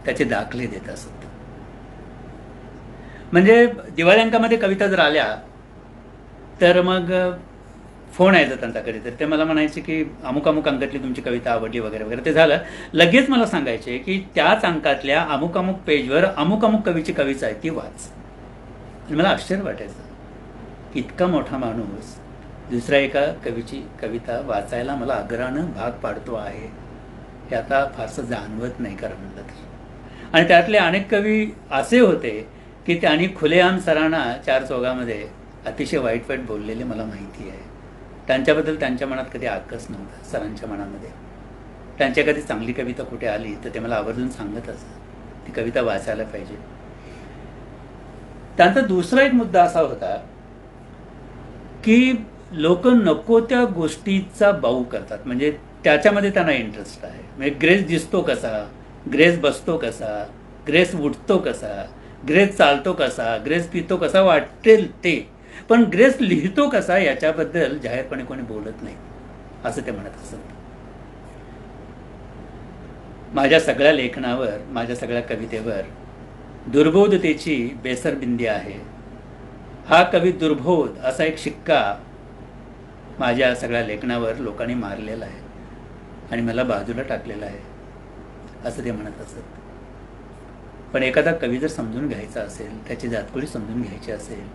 त्याचे दाखले देत असत. म्हणजे दिवाळी अंकामध्ये कविता जर आल्या तर मग फोन यायचा त्यांच्याकडे, तर ते मला म्हणायचे की अमुक अमुक अंकातली तुमची कविता आवडली वगैरे वगैरे. ते झालं लगेच मला सांगायचे की त्याच अंकातल्या अमुक अमुक पेजवर अमुक अमुक कवीची कविता आहे, ती वाच. आणि मला आश्चर्य वाटायचं, इतका मोठा माणूस दुसऱ्या एका कवीची कविता वाचायला मला आग्रहानं भाग पाडतो आहे, हे आता फारसं जाणवत नाही खरं म्हणलं तरी. आणि त्यातले अनेक कवी असे होते की त्यांनी खुलेआम सरांना 4 चौघामध्ये अतिशय वाईट वाईट बोललेले मला माहिती आहे. त्यांच्याबद्दल त्यांच्या मनात कधी आकस नव्हता. सरांच्या मनामध्ये त्यांच्या कधी चांगली कविता कुठे आली तर ते मला आवर्जून सांगत असत, ती कविता वाचायला पाहिजे. त्यांचा दुसरा एक मुद्दा असा होता की लोक नको त्या गोष्टीचा बाऊ करतात. म्हणजे त्याच्यामध्ये त्यांना इंटरेस्ट आहे. म्हणजे ग्रेस दिसतो कसा, ग्रेस बसतो कसा, ग्रेस उठतो कसा, ग्रेस चालतो कसा, ग्रेस पितो कसा वाटेल ते, पण ग्रेस लिहितो कसा याच्याबद्दल जाहीरपणे कोणी बोलत नाही, असं ते म्हणत असत. माझ्या सगळ्या लेखनावर, माझ्या सगळ्या कवितेवर दुर्बोधतेची बेसरबिंदी आहे. हा कवी दुर्बोध असा एक शिक्का माझ्या सगळ्या लेखनावर लोकांनी मारलेला आहे आणि मला बाजूला टाकलेला आहे, असं ते म्हणत असत. पण एखादा कवी जर समजून घ्यायचा असेल, त्याची जातकुळी समजून घ्यायची असेल,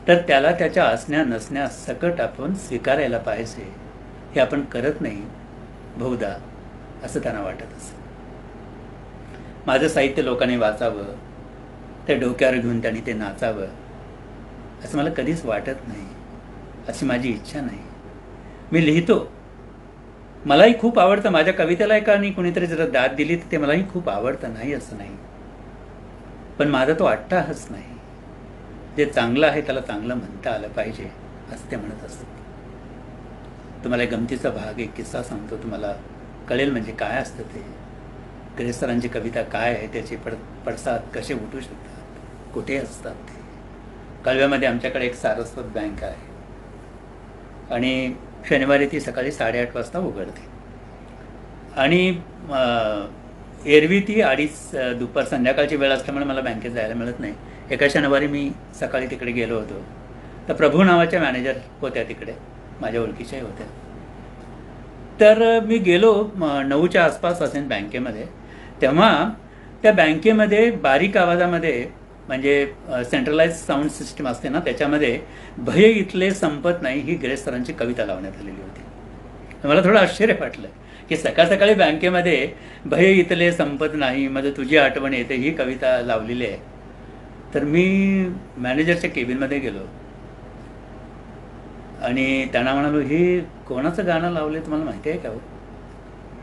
तर त्याला त्याच्या असण्या नसण्या सकट आपण स्वीकारायला पाहिजे. हे आपण करत नाही बहुधा, असं त्यांना वाटत असेल. माझं साहित्य लोकांनी वाचावं, ते डोक्यावर घेऊन त्यांनी ते नाचावं, असं मला कधीच वाटत नाही. अशी माझी इच्छा नाही. मी लिहितो, मलाही खूप आवडतं, माझ्या कवितेला एकाने कुणीतरी जर दाद दिली तर ते मलाही खूप आवडतं, नाही असं नाही. पण माझा तो अट्टाहास नाही. जे चांगलं आहे त्याला चांगलं म्हणता आलं पाहिजे असं ते म्हणत असतात. तुम्हाला एक गमतीचा भाग, एक किस्सा सांगतो, तुम्हाला कळेल म्हणजे काय असतं ते. ग्रेस सरांची कविता काय आहे, त्याचे पडसाद कसे उठू शकतात, कुठे असतात ते. कळव्यामध्ये आमच्याकडे एक सारस्वत बँक आहे आणि शनिवारी ती सकाळी 8:30 वाजता उघडते आणि एरवी ती 2:30 दुपार संध्याकाळची वेळ असल्यामुळे मला बँकेत जायला मिळत नाही. एका शनिवारी मी सकाळी तिकडे गेलो होतो, तर प्रभू नावाच्या मॅनेजर होत्या तिकडे, माझ्या ओळखीच्याही होत्या. तर मी गेलो 9च्या आसपास असेल बँकेमध्ये. तेव्हा त्या बँकेमध्ये बारीक आवाजामध्ये, म्हणजे सेंट्रलाइज साऊंड सिस्टीम असते ना, त्याच्यामध्ये भय इथले संपत नाही ही ग्रेस सरांची कविता लावण्यात आलेली होती. मला थोडं आश्चर्य वाटलं की सकाळ सकाळी बँकेमध्ये भय इथले संपत नाही मध्ये तुझी आठवण येते ही कविता लावलेली आहे. तर मी मॅनेजरच्या केबिनमध्ये गेलो आणि त्यांना म्हणालो, हे कोणाचं गाणं लावलं आहे तुम्हाला माहिती आहे का?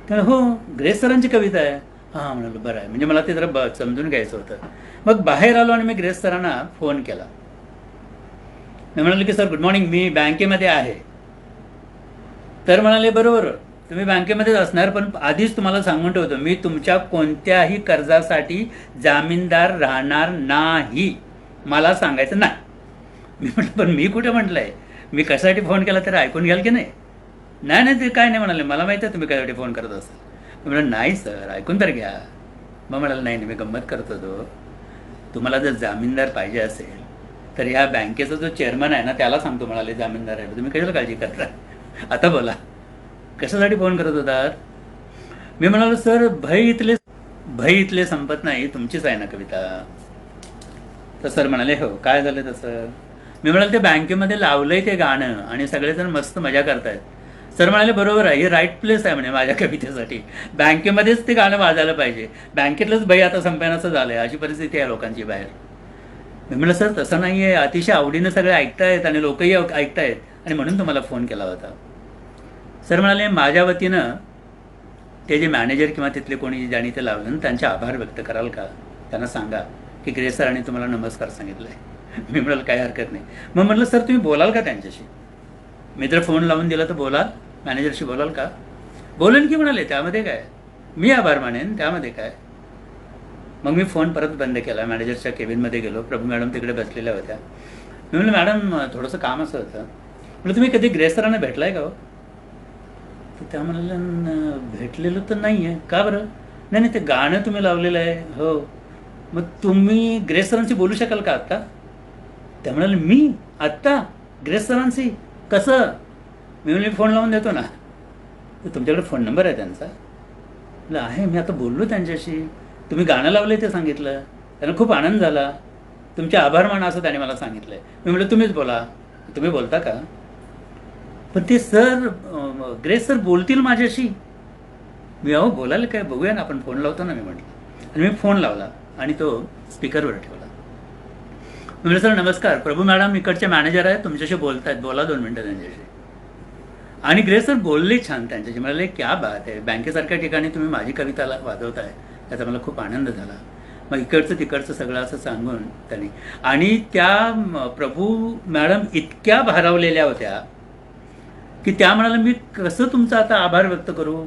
तर हो, ग्रेस सरांची कविता आहे. हां म्हणालो, बरं आहे, म्हणजे मला ते जरा समजून घ्यायचं होतं. मग बाहेर आलो आणि मी ग्रेस सरांना फोन केला. मी म्हणालो की सर गुड मॉर्निंग, मी बँकेमध्ये आहे. तर म्हणाले बरोबर, तुम्ही बँकेमध्येच असणार, पण आधीच तुम्हाला सांगून ठेवतो, मी तुमच्या कोणत्याही कर्जासाठी जामीनदार राहणार नाही, मला सांगायचं नाही. मी म्हटलं पण मी कुठे म्हटलं आहे, मी कशासाठी फोन केला तर ऐकून घ्याल की नाही? नाही नाही, ते काय नाही म्हणाले, मला माहिती आहे तुम्ही कशासाठी फोन करत असाल. मी म्हणाल नाही सर, ऐकून तर घ्या. मग म्हणाल नाही नाही, मी गंमत करत होतो, तुम्हाला जर जामीनदार पाहिजे असेल तर ह्या बँकेचा जो चेअरमन आहे ना त्याला सांगतो म्हणाले जामीनदार आहे, तुम्ही कशाला काळजी करता. आता बोला कशासाठी फोन करत होतात? मी म्हणालो सर, भय इथले संपत नाही तुमचीच आहे ना कविता. तर सर म्हणाले हो, काय झालं तसं? मी म्हणाले ते बँकेमध्ये लावलंय ते गाणं आणि सगळेजण मस्त मजा करतायत. सर म्हणाले बरोबर आहे, हे राईट प्लेस आहे म्हणे माझ्या कवितेसाठी, बँकेमध्येच ते गाणं वाजायला पाहिजे, बँकेतलंच भय आता संपण्याचं झालंय, अशी परिस्थिती आहे लोकांची बाहेर. मी म्हटलं सर तसं नाही आहे, अतिशय आवडीनं सगळे ऐकतायत आणि लोकही ऐकतायत आणि म्हणून तुम्हाला फोन केला होता. सर म्हणाले माझ्या वतीनं ते जे मॅनेजर किंवा तिथले कोणी ज्यांनी ते लावलं त्यांचे आभार व्यक्त कराल का? त्यांना सांगा की ग्रेस सरांनी तुम्हाला नमस्कार सांगितलं आहे. मी म्हणाल काही हरकत नाही. मग म्हटलं सर तुम्ही बोलाल का त्यांच्याशी? मी जर फोन लावून दिला तर बोलाल, मॅनेजरशी बोलाल का? बोलेन की म्हणाले, त्यामध्ये काय, मी आभार मानेन, त्यामध्ये काय. मग मी फोन परत बंद केला, मॅनेजरच्या केबिनमध्ये गेलो. प्रभू मॅडम तिकडे बसलेल्या होत्या. मी म्हटलं मॅडम थोडंसं काम असं होतं. म्हटलं तुम्ही कधी ग्रेस सरांना भेटलाय का हो? तर त्या म्हणाल्या भेटलेलं तर नाही आहे. का बरं? नाही नाही, ते गाणं तुम्ही लावलेलं आहे. हो, मग तुम्ही ग्रेस सरांशी बोलू शकाल का आत्ता? त्या म्हणाले मी आत्ता ग्रेस सरांशी कसं? मी म्हणजे फोन लावून देतो ना. तर तुमच्याकडे फोन नंबर आहे त्यांचा? म्हटलं आहे, मी आता बोललो त्यांच्याशी, तुम्ही गाणं लावलं ते सांगितलं, त्यांना खूप आनंद झाला, तुमचे आभार माना असं त्याने मला सांगितलं आहे. मी म्हटलं तुम्हीच बोला. तुम्ही बोलता का? पण ते सर ग्रेस सर बोलतील माझ्याशी. मी अहो बोलायला काय, बघूया ना आपण, फोन लावतो ना, मी म्हटलं. आणि मी फोन लावला आणि तो स्पीकरवर ठेवला. मी म्हटलं सर नमस्कार, प्रभू मॅडम इकडचे मॅनेजर आहेत, तुमच्याशी बोलत आहेत, बोला 2 मिनटं त्यांच्याशी. आणि ग्रेस सर बोलले छान त्यांच्याशी. म्हणाले क्या बात आहे, बँकेसारख्या ठिकाणी तुम्ही माझी कविताला वाजवताय, त्याचा मला खूप आनंद झाला. मग इकडचं तिकडचं सगळं असं सांगून त्यांनी, आणि त्या प्रभू मॅडम इतक्या भारावलेल्या होत्या की त्या म्हणाला मी कसं तुमचा आता आभार व्यक्त करू,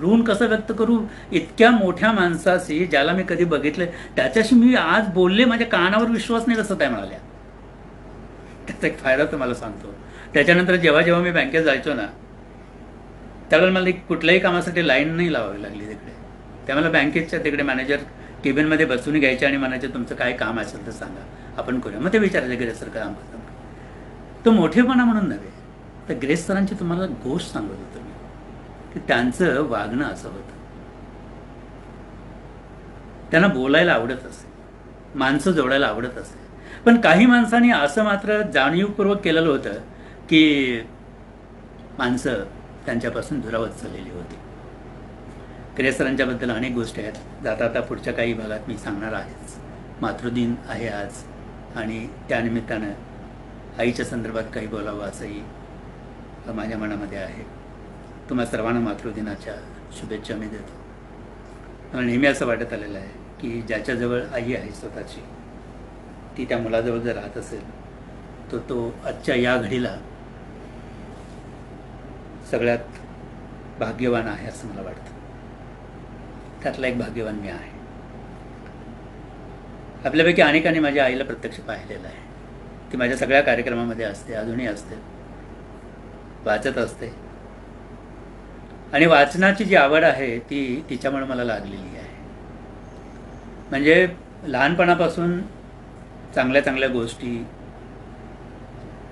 ऋण कसं व्यक्त करू, इतक्या मोठ्या माणसाशी ज्याला मी कधी बघितलं त्याच्याशी मी आज बोलले, माझ्या कानावर विश्वास नाही बसत आहे म्हणाल्या. त्याचा एक फायदा तुम्हाला सांगतो. त्याच्यानंतर जेव्हा जेव्हा मी बँकेत जायचो ना, त्यावेळेला मला कुठल्याही कामासाठी लाईन नाही लावावी लागली तिकडे. त्यामुळे बँकेच्या तिकडे मॅनेजर केबिनमध्ये बसून घ्यायचे आणि म्हणायचे तुमचं काय काम असेल तर सांगा, आपण करूया. मग ते विचारायचे ग्रेस सर काम करतात. तो मोठेपणा म्हणून नव्हे, तर ग्रेस सरांची तुम्हाला गोष्ट सांगत होतो मी की त्यांचं वागणं असं होतं. त्यांना बोलायला आवडत असे, माणसं जोडायला आवडत असे. पण काही माणसांनी असं मात्र जाणीवपूर्वक केलेलं होतं की माणसं त्यांच्यापासून दुरावत चाललेली होती. ग्रेस सरांच्याबद्दल अनेक गोष्टी आहेत, जाता आता पुढच्या काही भागात मी सांगणार आहेच. मातृदिन आहे आज आणि त्यानिमित्तानं आईच्या संदर्भात काही बोलावं असंही माझ्या मनामध्ये आहे. तुम्हा सर्वांना मातृदिनाच्या शुभेच्छा मी देतो. मला नेहमी असं वाटत आलेलं आहे की ज्याच्याजवळ आई आहे स्वतःची, ती त्या मुलाजवळ जर राहत असेल तर तो आजच्या या घडीला सगळ्यात भाग्यवान आहे असं मला वाटतं. त्यातला एक भाग्यवान मी आहे. आपल्यापैकी अनेकांनी माझ्या आईला प्रत्यक्ष पाहिलेलं आहे. ती माझ्या सगळ्या कार्यक्रमामध्ये असते, अजूनही असते, वाचत असते. आणि वाचनाची जी आवड आहे ती तिच्यामुळे मला लागलेली आहे. म्हणजे लहानपणापासून चांगल्या चांगल्या गोष्टी,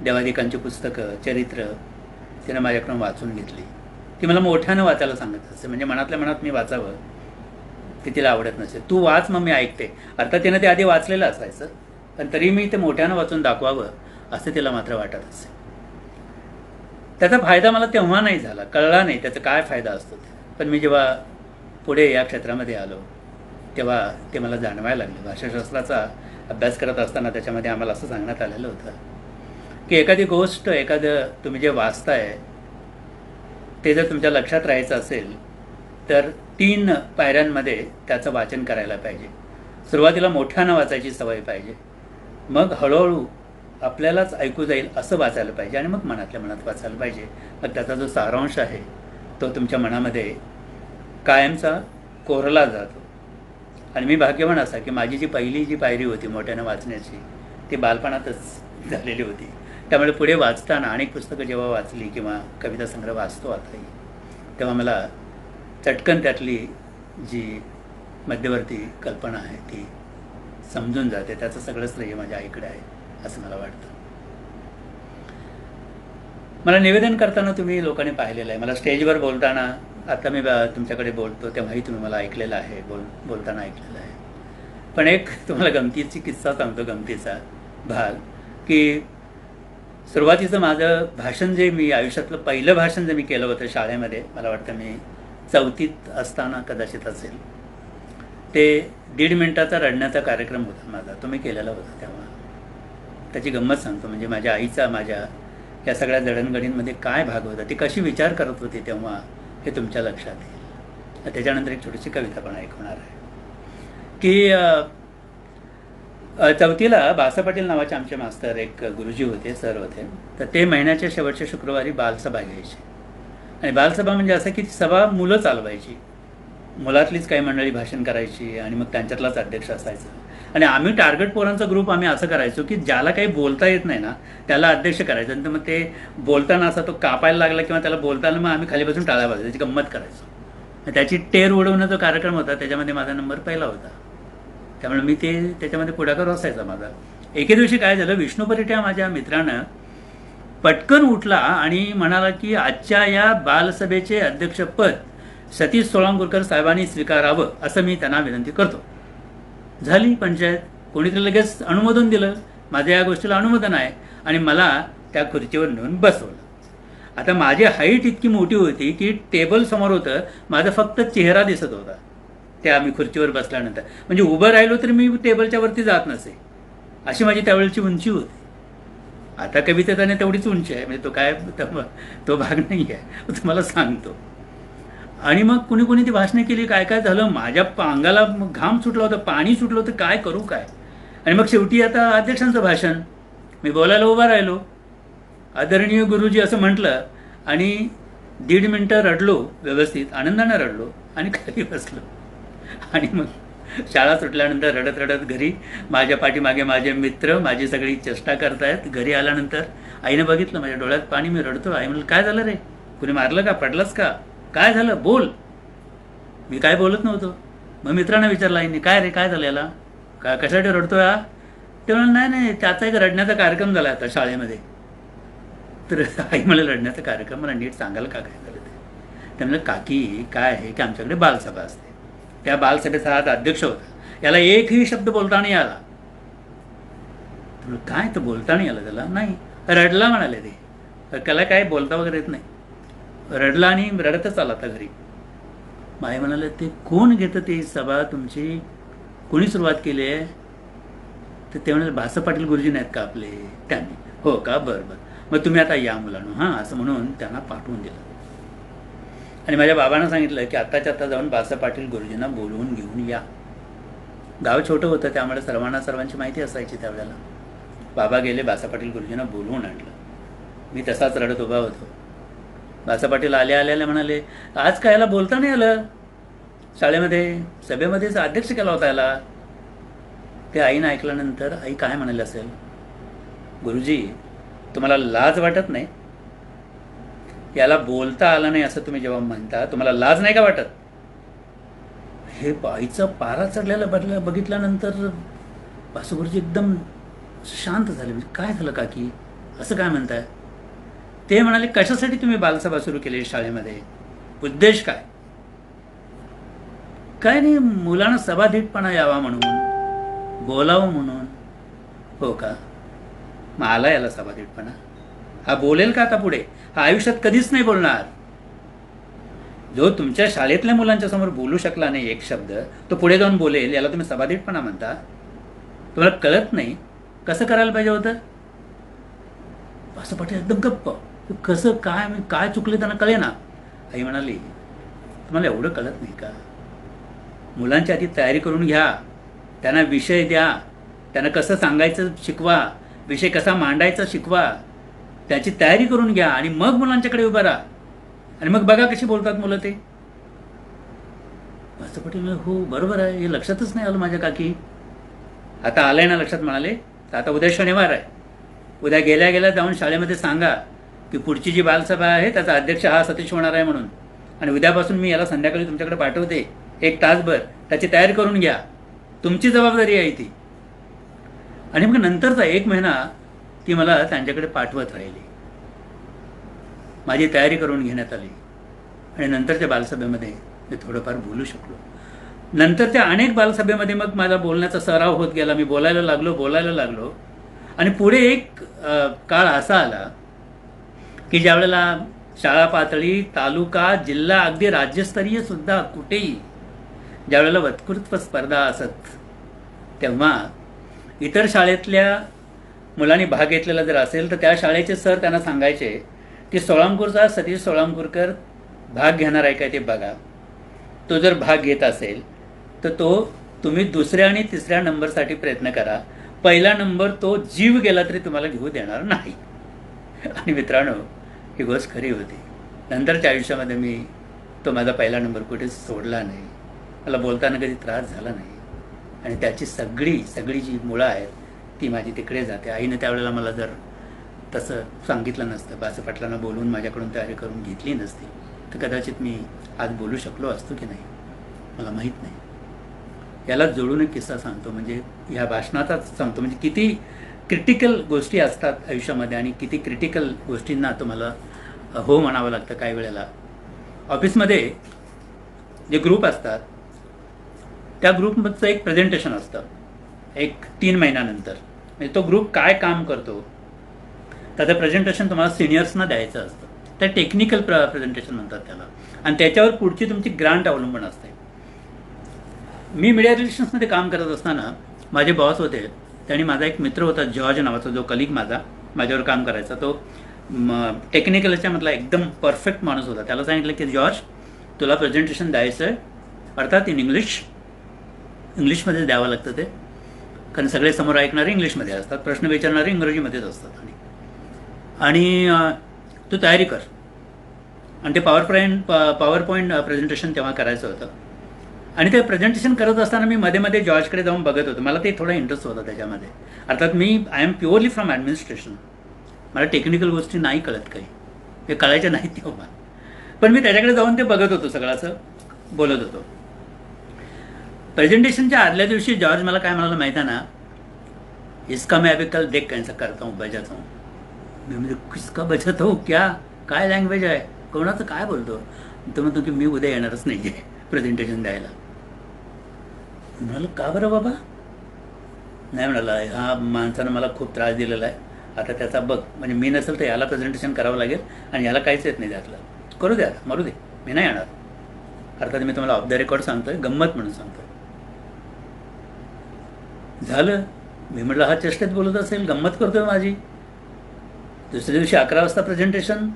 देवादिकांची पुस्तकं, चरित्र तिनं माझ्याकडून वाचून घेतली. ती मला मोठ्यानं वाचायला सांगत असते. म्हणजे मनातल्या मनात मी वाचावं ते तिला आवडत नसेल. तू वाच मग मी ऐकते. अर्थात तिनं ते आधी वाचलेलं असायचं, पण तरी मी ते मोठ्यानं वाचून दाखवावं असं तिला मात्र वाटत असे. त्याचा फायदा मला तेव्हा नाही झाला, कळला नाही त्याचा काय फायदा असतो ते. पण मी जेव्हा पुढे या क्षेत्रामध्ये आलो तेव्हा ते मला जाणवायला लागलं. भाषाशास्त्राचा अभ्यास करत असताना त्याच्यामध्ये आम्हाला असं सांगण्यात आलेलं होतं की एखादी गोष्ट, एखादं तुम्ही जे वाचताय ते जर तुमच्या लक्षात राहायचं असेल तर 3 पायऱ्यांमध्ये त्याचं वाचन करायला पाहिजे. सुरुवातीला मोठ्यानं वाचायची सवय पाहिजे, मग हळूहळू आपल्यालाच ऐकू जाईल असं वाचायला पाहिजे, आणि मग मनातल्या मनात वाचायला पाहिजे. मग त्याचा जो सारांश आहे तो तुमच्या मनामध्ये कायमचा कोरला जातो. आणि मी भाग्यवान असा की माझी जी पहिली जी पायरी होती मोठ्यानं वाचण्याची ती बालपणातच झालेली होती. त्यामुळे पुढे वाचताना अनेक पुस्तकं जेव्हा वाचली किंवा कविता संग्रह वाचतो आताही, तेव्हा मला चटकन त्यातली जी मध्यवर्ती कल्पना आहे ती समजून जाते. त्याचं सगळं श्रेय माझ्या आईकडे आहे असं मला वाटतं. मला निवेदन करताना तुम्ही लोकांनी पाहिलेलं आहे. मला स्टेजवर बोलताना, आता मी तुमच्याकडे बोलतो तेव्हाही तुम्ही मला ऐकलेलं आहे, बोलताना ऐकलेलं आहे. पण एक तुम्हाला गमतीची किस्सा सांगतो, गमतीचा भाग, की सुरुवातीचं माझं भाषण जे मी आयुष्यातलं पहिलं भाषण जे मी केलं होतं शाळेमध्ये, मला वाटतं मी 4थीत असताना कदाचित असेल, ते 1.5 मिनिटाचा रडण्याचा कार्यक्रम होता माझा. तो मी केलेला होता तेव्हा. त्याची गंमत सांगतो. म्हणजे माझ्या आईचा माझ्या या सगळ्या जडणघडींमध्ये काय भाग होता, ती कशी विचार करत होती तेव्हा, हे तुमच्या लक्षात येईल. त्याच्यानंतर एक छोटीशी कविता पण ऐकवणार आहे की 4थीला बाळासाहेब पाटील नावाचे आमचे मास्तर, एक गुरुजी होते, सर होते. तर ते महिन्याच्या शेवटच्या शुक्रवारी बालसभा घ्यायचे. आणि बालसभा म्हणजे असं की ती सभा मुलं चालवायची. मुलातलीच काही मंडळी भाषण करायची आणि मग त्यांच्यातलाच अध्यक्ष असायचा. आणि आम्ही टार्गेट पोरांचा ग्रुप आम्ही असं करायचो की ज्याला काही बोलता येत नाही ना त्याला अध्यक्ष करायचं. नंतर मग ते बोलताना असा तो कापायला लागला किंवा त्याला बोलताना मग आम्ही खाली बसून टाळ्या वाजवायचो, त्याची गंमत करायचो. त्याची टेर उडवण्याचा कार्यक्रम होता, त्याच्यामध्ये माझा नंबर पहिला होता. त्यामुळे मी ते त्याच्यामध्ये पुढाकार असायचा माझा. एके दिवशी काय झालं, विष्णू परिट्या माझ्या मित्रानं पटकन उठला आणि म्हणाला की आजच्या या बालसभेचे अध्यक्षपद सतीश सोळांपूरकर साहेबांनी स्वीकारावं असं मी त्यांना विनंती करतो. झाली पंचायत. कोणीतरी लगेच अनुमोदन दिलं. माझ्या या गोष्टीला अनुमोदन आहे आणि मला त्या खुर्चीवर नेऊन बसवलं. आता माझी हाईट इतकी मोठी होती की टेबल समोर होतं, माझा फक्त चेहरा दिसत होता त्या मी खुर्चीवर बसल्यानंतर. म्हणजे उभं राहिलो तरी मी टेबलच्या वरती जात नसे, अशी माझी त्यावेळेची उंची होती. आता कवितेत आणि तेवढीच उंची आहे, म्हणजे तो काय तो भाग नाही आहे, तुम्हाला सांगतो. आणि मग कुणी कुणी ती भाषणं केली, काय काय झालं, माझ्या अंगाला घाम सुटला होता, पाणी सुटलं होतं, काय करू काय. आणि मग शेवटी आता अध्यक्षांचं भाषण, मी बोलायला उभा राहिलो. आदरणीय गुरुजी असं म्हटलं आणि 1.5 मिनिटं रडलो, व्यवस्थित आनंदानं रडलो आणि खाली बसलो. आणि मग शाळा सुटल्यानंतर रडत रडत घरी, माझ्या पाठीमागे माझे मित्र, माझी सगळी चेष्टा करतायत. घरी आल्यानंतर आईनं बघितलं, माझ्या डोळ्यात पाणी, मी रडतो. आई म्हणलं, काय झालं रे, कुणी मारलं का, पडलंस का, काय झालं, बोल. मी काय बोलत नव्हतो. मग मित्रांना विचारलं आईने, काय रे, काय झालं याला, काय कशासाठी रडतोय हा. ते म्हणलं, नाही नाही, त्याचा एक रडण्याचा कार्यक्रम झाला आता शाळेमध्ये. तर आई मला रडण्याचा कार्यक्रम, मला नीट सांगाल का काय झालं ते. ते म्हणलं, काकी काय आहे की आमच्याकडे बालसभा असते, त्या बालसभेचा आज अध्यक्ष होता, याला एकही शब्द बोलता नाही आला. काय तर बोलता नाही आलं त्याला, नाही रडला म्हणाले ते, त्याला काय बोलता वगैरे येत नाही. रडला आणि रडतच आला आता घरी. माय म्हणाले, ते कोण घेतं ते सभा तुमची, कोणी सुरुवात केली आहे. तर ते म्हणाले, बाळासाहेब पाटील गुरुजी नाहीत का आपले, त्यांनी. हो का, बरं बरं, मग तुम्ही आता या मुलांनो, हां असं म्हणून त्यांना पाठवून दिलं. आणि माझ्या बाबांना सांगितलं की आत्ताच्या आत्ता जाऊन बाळासाहेब पाटील गुरुजींना बोलवून घेऊन या. गाव छोटं होतं त्यामुळे सर्वांची माहिती असायची त्यावेळेला. बाबा गेले, बाळासाहेब पाटील गुरुजींना बोलवून आणलं. मी तसाच रडत उभा होतो. बाळासाहेब पाटील आले म्हणाले, आज काय याला बोलता नाही आलं? शाळेमध्ये सभेमध्येच अध्यक्ष केला होता याला. ते आईनं ऐकल्यानंतर आई काय म्हणाली असेल, गुरुजी तुम्हाला लाज वाटत नाही? याला बोलता आलं नाही असं तुम्ही जेव्हा म्हणता, तुम्हाला लाज नाही का वाटत? हे आईचा पारा चढलेला बघितल्यानंतर बासुगुरुजी एकदम शांत झाले. म्हणजे काय झालं काकी, असं काय म्हणताय? ते म्हणाले, कशासाठी तुम्ही बालसभा सुरू केली शाळेमध्ये? उद्देश काय? काय नाही, मुलांना सभाधीटपणा यावा म्हणून, बोलावं म्हणून. हो का? मग आला याला सभाधीटपणा? हा बोलेल का आता पुढे? हा आयुष्यात कधीच नाही बोलणार. जो तुमच्या शाळेतल्या मुलांच्या समोर बोलू शकला नाही एक शब्द, तो पुढे जाऊन बोलेल, याला तुम्ही सभाधीटपणा म्हणता? तुम्हाला कळत नाही कसं करायला पाहिजे होतं? असं पाटील एकदम गप्प. कसं काय चुकले त्यांना कळे ना. आई म्हणाली, तुम्हाला एवढं कळत नाही का? मुलांच्या आधी तयारी करून घ्या, त्यांना विषय द्या, त्यांना कसं सांगायचं शिकवा, विषय कसा मांडायचा शिकवा, त्याची तयारी करून घ्या आणि मग मुलांच्याकडे उभं राहा. आणि मग बघा कशी बोलतात मुलं ते. असं पाटील, हो बरोबर आहे, हे लक्षातच नाही आलं माझ्या काकी. आता आलंय ना लक्षात म्हणाले, तर आता उद्या शनिवार आहे, उद्या गेल्या गेल्या जाऊन शाळेमध्ये सांगा की पुढची जी बालसभा आहे त्याचा अध्यक्ष हा सतीश होणार आहे म्हणून. आणि उद्यापासून मी याला संध्याकाळी तुमच्याकडे पाठवते 1 तासभर, त्याची तयारी करून घ्या, तुमची जबाबदारी आहे ती. आणि मग नंतरचा 1 महिना ती मला त्यांच्याकडे पाठवत राहिली. माझी तयारी करून घेण्यात आली आणि नंतरच्या बालसभेमध्ये मी थोडंफार बोलू शकलो. नंतरच्या अनेक बालसभेमध्ये मग माझा बोलण्याचा सराव होत गेला. मी बोलायला लागलो. आणि पुढे एक काळ असा आला की ज्यावेळेला शाळा पातळी, तालुका, जिल्हा, अगदी राज्यस्तरीय सुद्धा कुठेही ज्यावेळेला वक्तृत्व स्पर्धा असत, तेव्हा इतर शाळेतल्या मुलांनी भाग घेतलेला जर असेल तर त्या शाळेचे सर त्यांना सांगायचे की सोळांपूरचा सतीश सोळांपूरकर भाग घेणार आहे काय ते बघा. तो जर भाग घेत असेल तर तुम्ही 2ऱ्या आणि 3ऱ्या नंबरसाठी प्रयत्न करा. पहिला नंबर तो जीव गेला तरी तुम्हाला घेऊ देणार नाही. आणि मित्रांनो, ही गोष्ट खरी होती. नंतरच्या आयुष्यामध्ये मी तो माझा पहिला नंबर कुठेच सोडला नाही. मला बोलताना कधी त्रास झाला नाही. आणि त्याची सगळी जी मुळं आहेत ती माझी तिकडे जाते. आईनं त्यावेळेला मला जर तसं सांगितलं नसतं, बाळासाहेब पाटलांना बोलवून माझ्याकडून तयारी करून घेतली नसती, तर कदाचित मी आज बोलू शकलो असतो की नाही मला माहीत नाही. याला जोडून एक किस्सा सांगतो, म्हणजे ह्या भाषणाचाच सांगतो. म्हणजे किती क्रिटिकल गोष्टी असतात आयुष्यामध्ये आणि किती क्रिटिकल गोष्टींना तुम्हाला हो म्हणावं लागतं काही वेळेला. ऑफिसमध्ये जे ग्रुप असतात त्या ग्रुपमधचं एक प्रेझेंटेशन असतं एक 3 महिन्यानंतर. म्हणजे तो ग्रुप काय काम करतो त्याचं प्रेझेंटेशन तुम्हाला सिनियर्सना द्यायचं असतं. त्या टेक्निकल प्रेझेंटेशन म्हणतात त्याला. आणि त्याच्यावर पुढची तुमची ग्रांट अवलंबून असते. मी मीडिया रिलेशन्समध्ये काम करत असताना माझे बॉस होते, त्यांनी माझा एक मित्र होता जॉर्ज नावाचा, जो कलिग माझ्यावर काम करायचा. तो टेक्निकल याच्यामधला एकदम परफेक्ट माणूस होता. त्याला सांगितलं की जॉर्ज, तुला प्रेझेंटेशन द्यायचं आहे, अर्थात इन इंग्लिशमध्ये द्यावं लागतं ते, कारण सगळे समोर ऐकणारे इंग्लिशमध्ये असतात, प्रश्न विचारणारे इंग्रजीमध्येच असतात. आणि तू तयारी कर. आणि ते पॉवर पॉईंट प्रेझेंटेशन तेव्हा करायचं होतं. आणि ते प्रेझेंटेशन करत असताना मी मध्ये जॉर्जकडे जाऊन बघत होतो. मला ते थोडा इंटरेस्ट होता त्याच्यामध्ये. अर्थात I am purely from administration. मला टेक्निकल गोष्टी नाही कळत काही, हे कळायच्या नाहीत तेव्हा. पण मी त्याच्याकडे जाऊन ते बघत होतो, सगळं असं बोलत होतो. प्रेझेंटेशनच्या आदल्या दिवशी जॉर्ज मला काय म्हणाला माहिती आहे ना, इसका मैं अभी कल देख कैसा करता हूँ, बजाता हूँ. मी म्हणजे किसका बजाता हूँ, काय लँग्वेज आहे, कोणाचं काय बोलतो. तो म्हणतो की मी उद्या येणारच नाही आहे प्रेझेंटेशन द्यायला. म्हणाल का बरं बाबा? नाही म्हणाला, हा माणसानं मला खूप त्रास दिलेला आहे, आता त्याचा बघ. म्हणजे मी नसेल तर याला प्रेझेंटेशन करावं लागेल आणि याला काहीच येत नाही त्यातलं. करू द्या, मारू दे, मी नाही येणार. अर्थात मी तुम्हाला ऑफ द रेकॉर्ड सांगतोय, गंमत म्हणून सांगतोय. झालं. मी म्हटलं हा चेष्टेत बोलत असेल, गंमत करतोय माझी. दुसऱ्या दिवशी 11 वाजता प्रेझेंटेशन.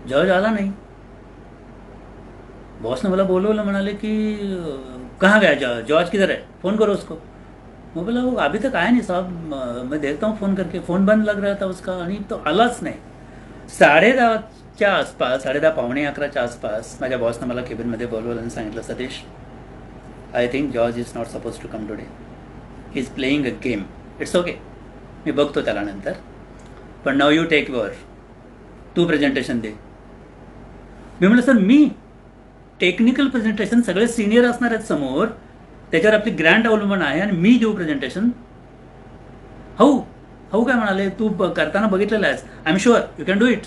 जॉर्ज आला नाही. बॉस ने मला बोलवलं, म्हणाले की कहाँ गया जॉर्ज किधर है, फ़ोन करो उसको. मैं बोला वो अभी तक आया नहीं साहब, मैं देखता हूँ फ़ोन करके. फ़ोन बंद लग रहा था उसका आणि तो आलाच नाही. 10:30च्या आसपास, 10:30 पावणे 11च्या आसपास माझ्या बॉसनं मला केबिनमध्ये बोलवलं आणि सांगितलं, Satish, I think George is not suppose to come today, he is playing a game, it's okay, मी बघतो त्याला नंतर, पण नाव यू टेक युअर, तू प्रेझेंटेशन दे. मी म्हटलं सर मी टेक्निकल प्रेझेंटेशन, सगळे सिनियर असणार आहेत समोर, त्याच्यावर आपली ग्रँड अवलंबन आहे आणि मी देऊ प्रेझेंटेशन. हो हो काय म्हणाले, तू करताना बघितलेलं आहेस, I am sure you can do it.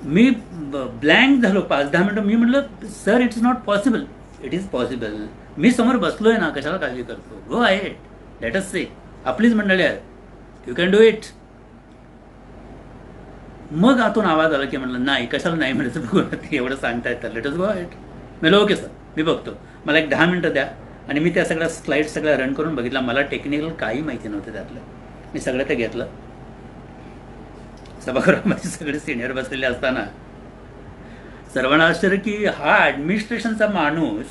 मी ब्लँक झालो 5-10 मिनटं. मी म्हटलं sir it's not possible. It is possible, मी समोर बसलोय ना, कशाला काळजी करतो, गो आहे, लेट अस से, आपलीच मंडळी आहेत, यू कॅन डू इट. मग आतून आवाज आला की म्हटलं नाही, कशाला नाही म्हणायचं, बघू एवढं सांगता येतं, लेट अस गो इट. मी ओके सर, मी बघतो, मला एक 10 मिनटं द्या. आणि मी त्या सगळ्या स्लाईड्स सगळ्या रन करून बघितला. मला टेक्निकल काही माहिती नव्हतं त्यातलं. मी सगळं ते घेतलं. सभागृहामध्ये सगळे सिनियर बसलेले असताना सर्वांना आश्चर्य की हा ॲडमिनिस्ट्रेशनचा माणूस,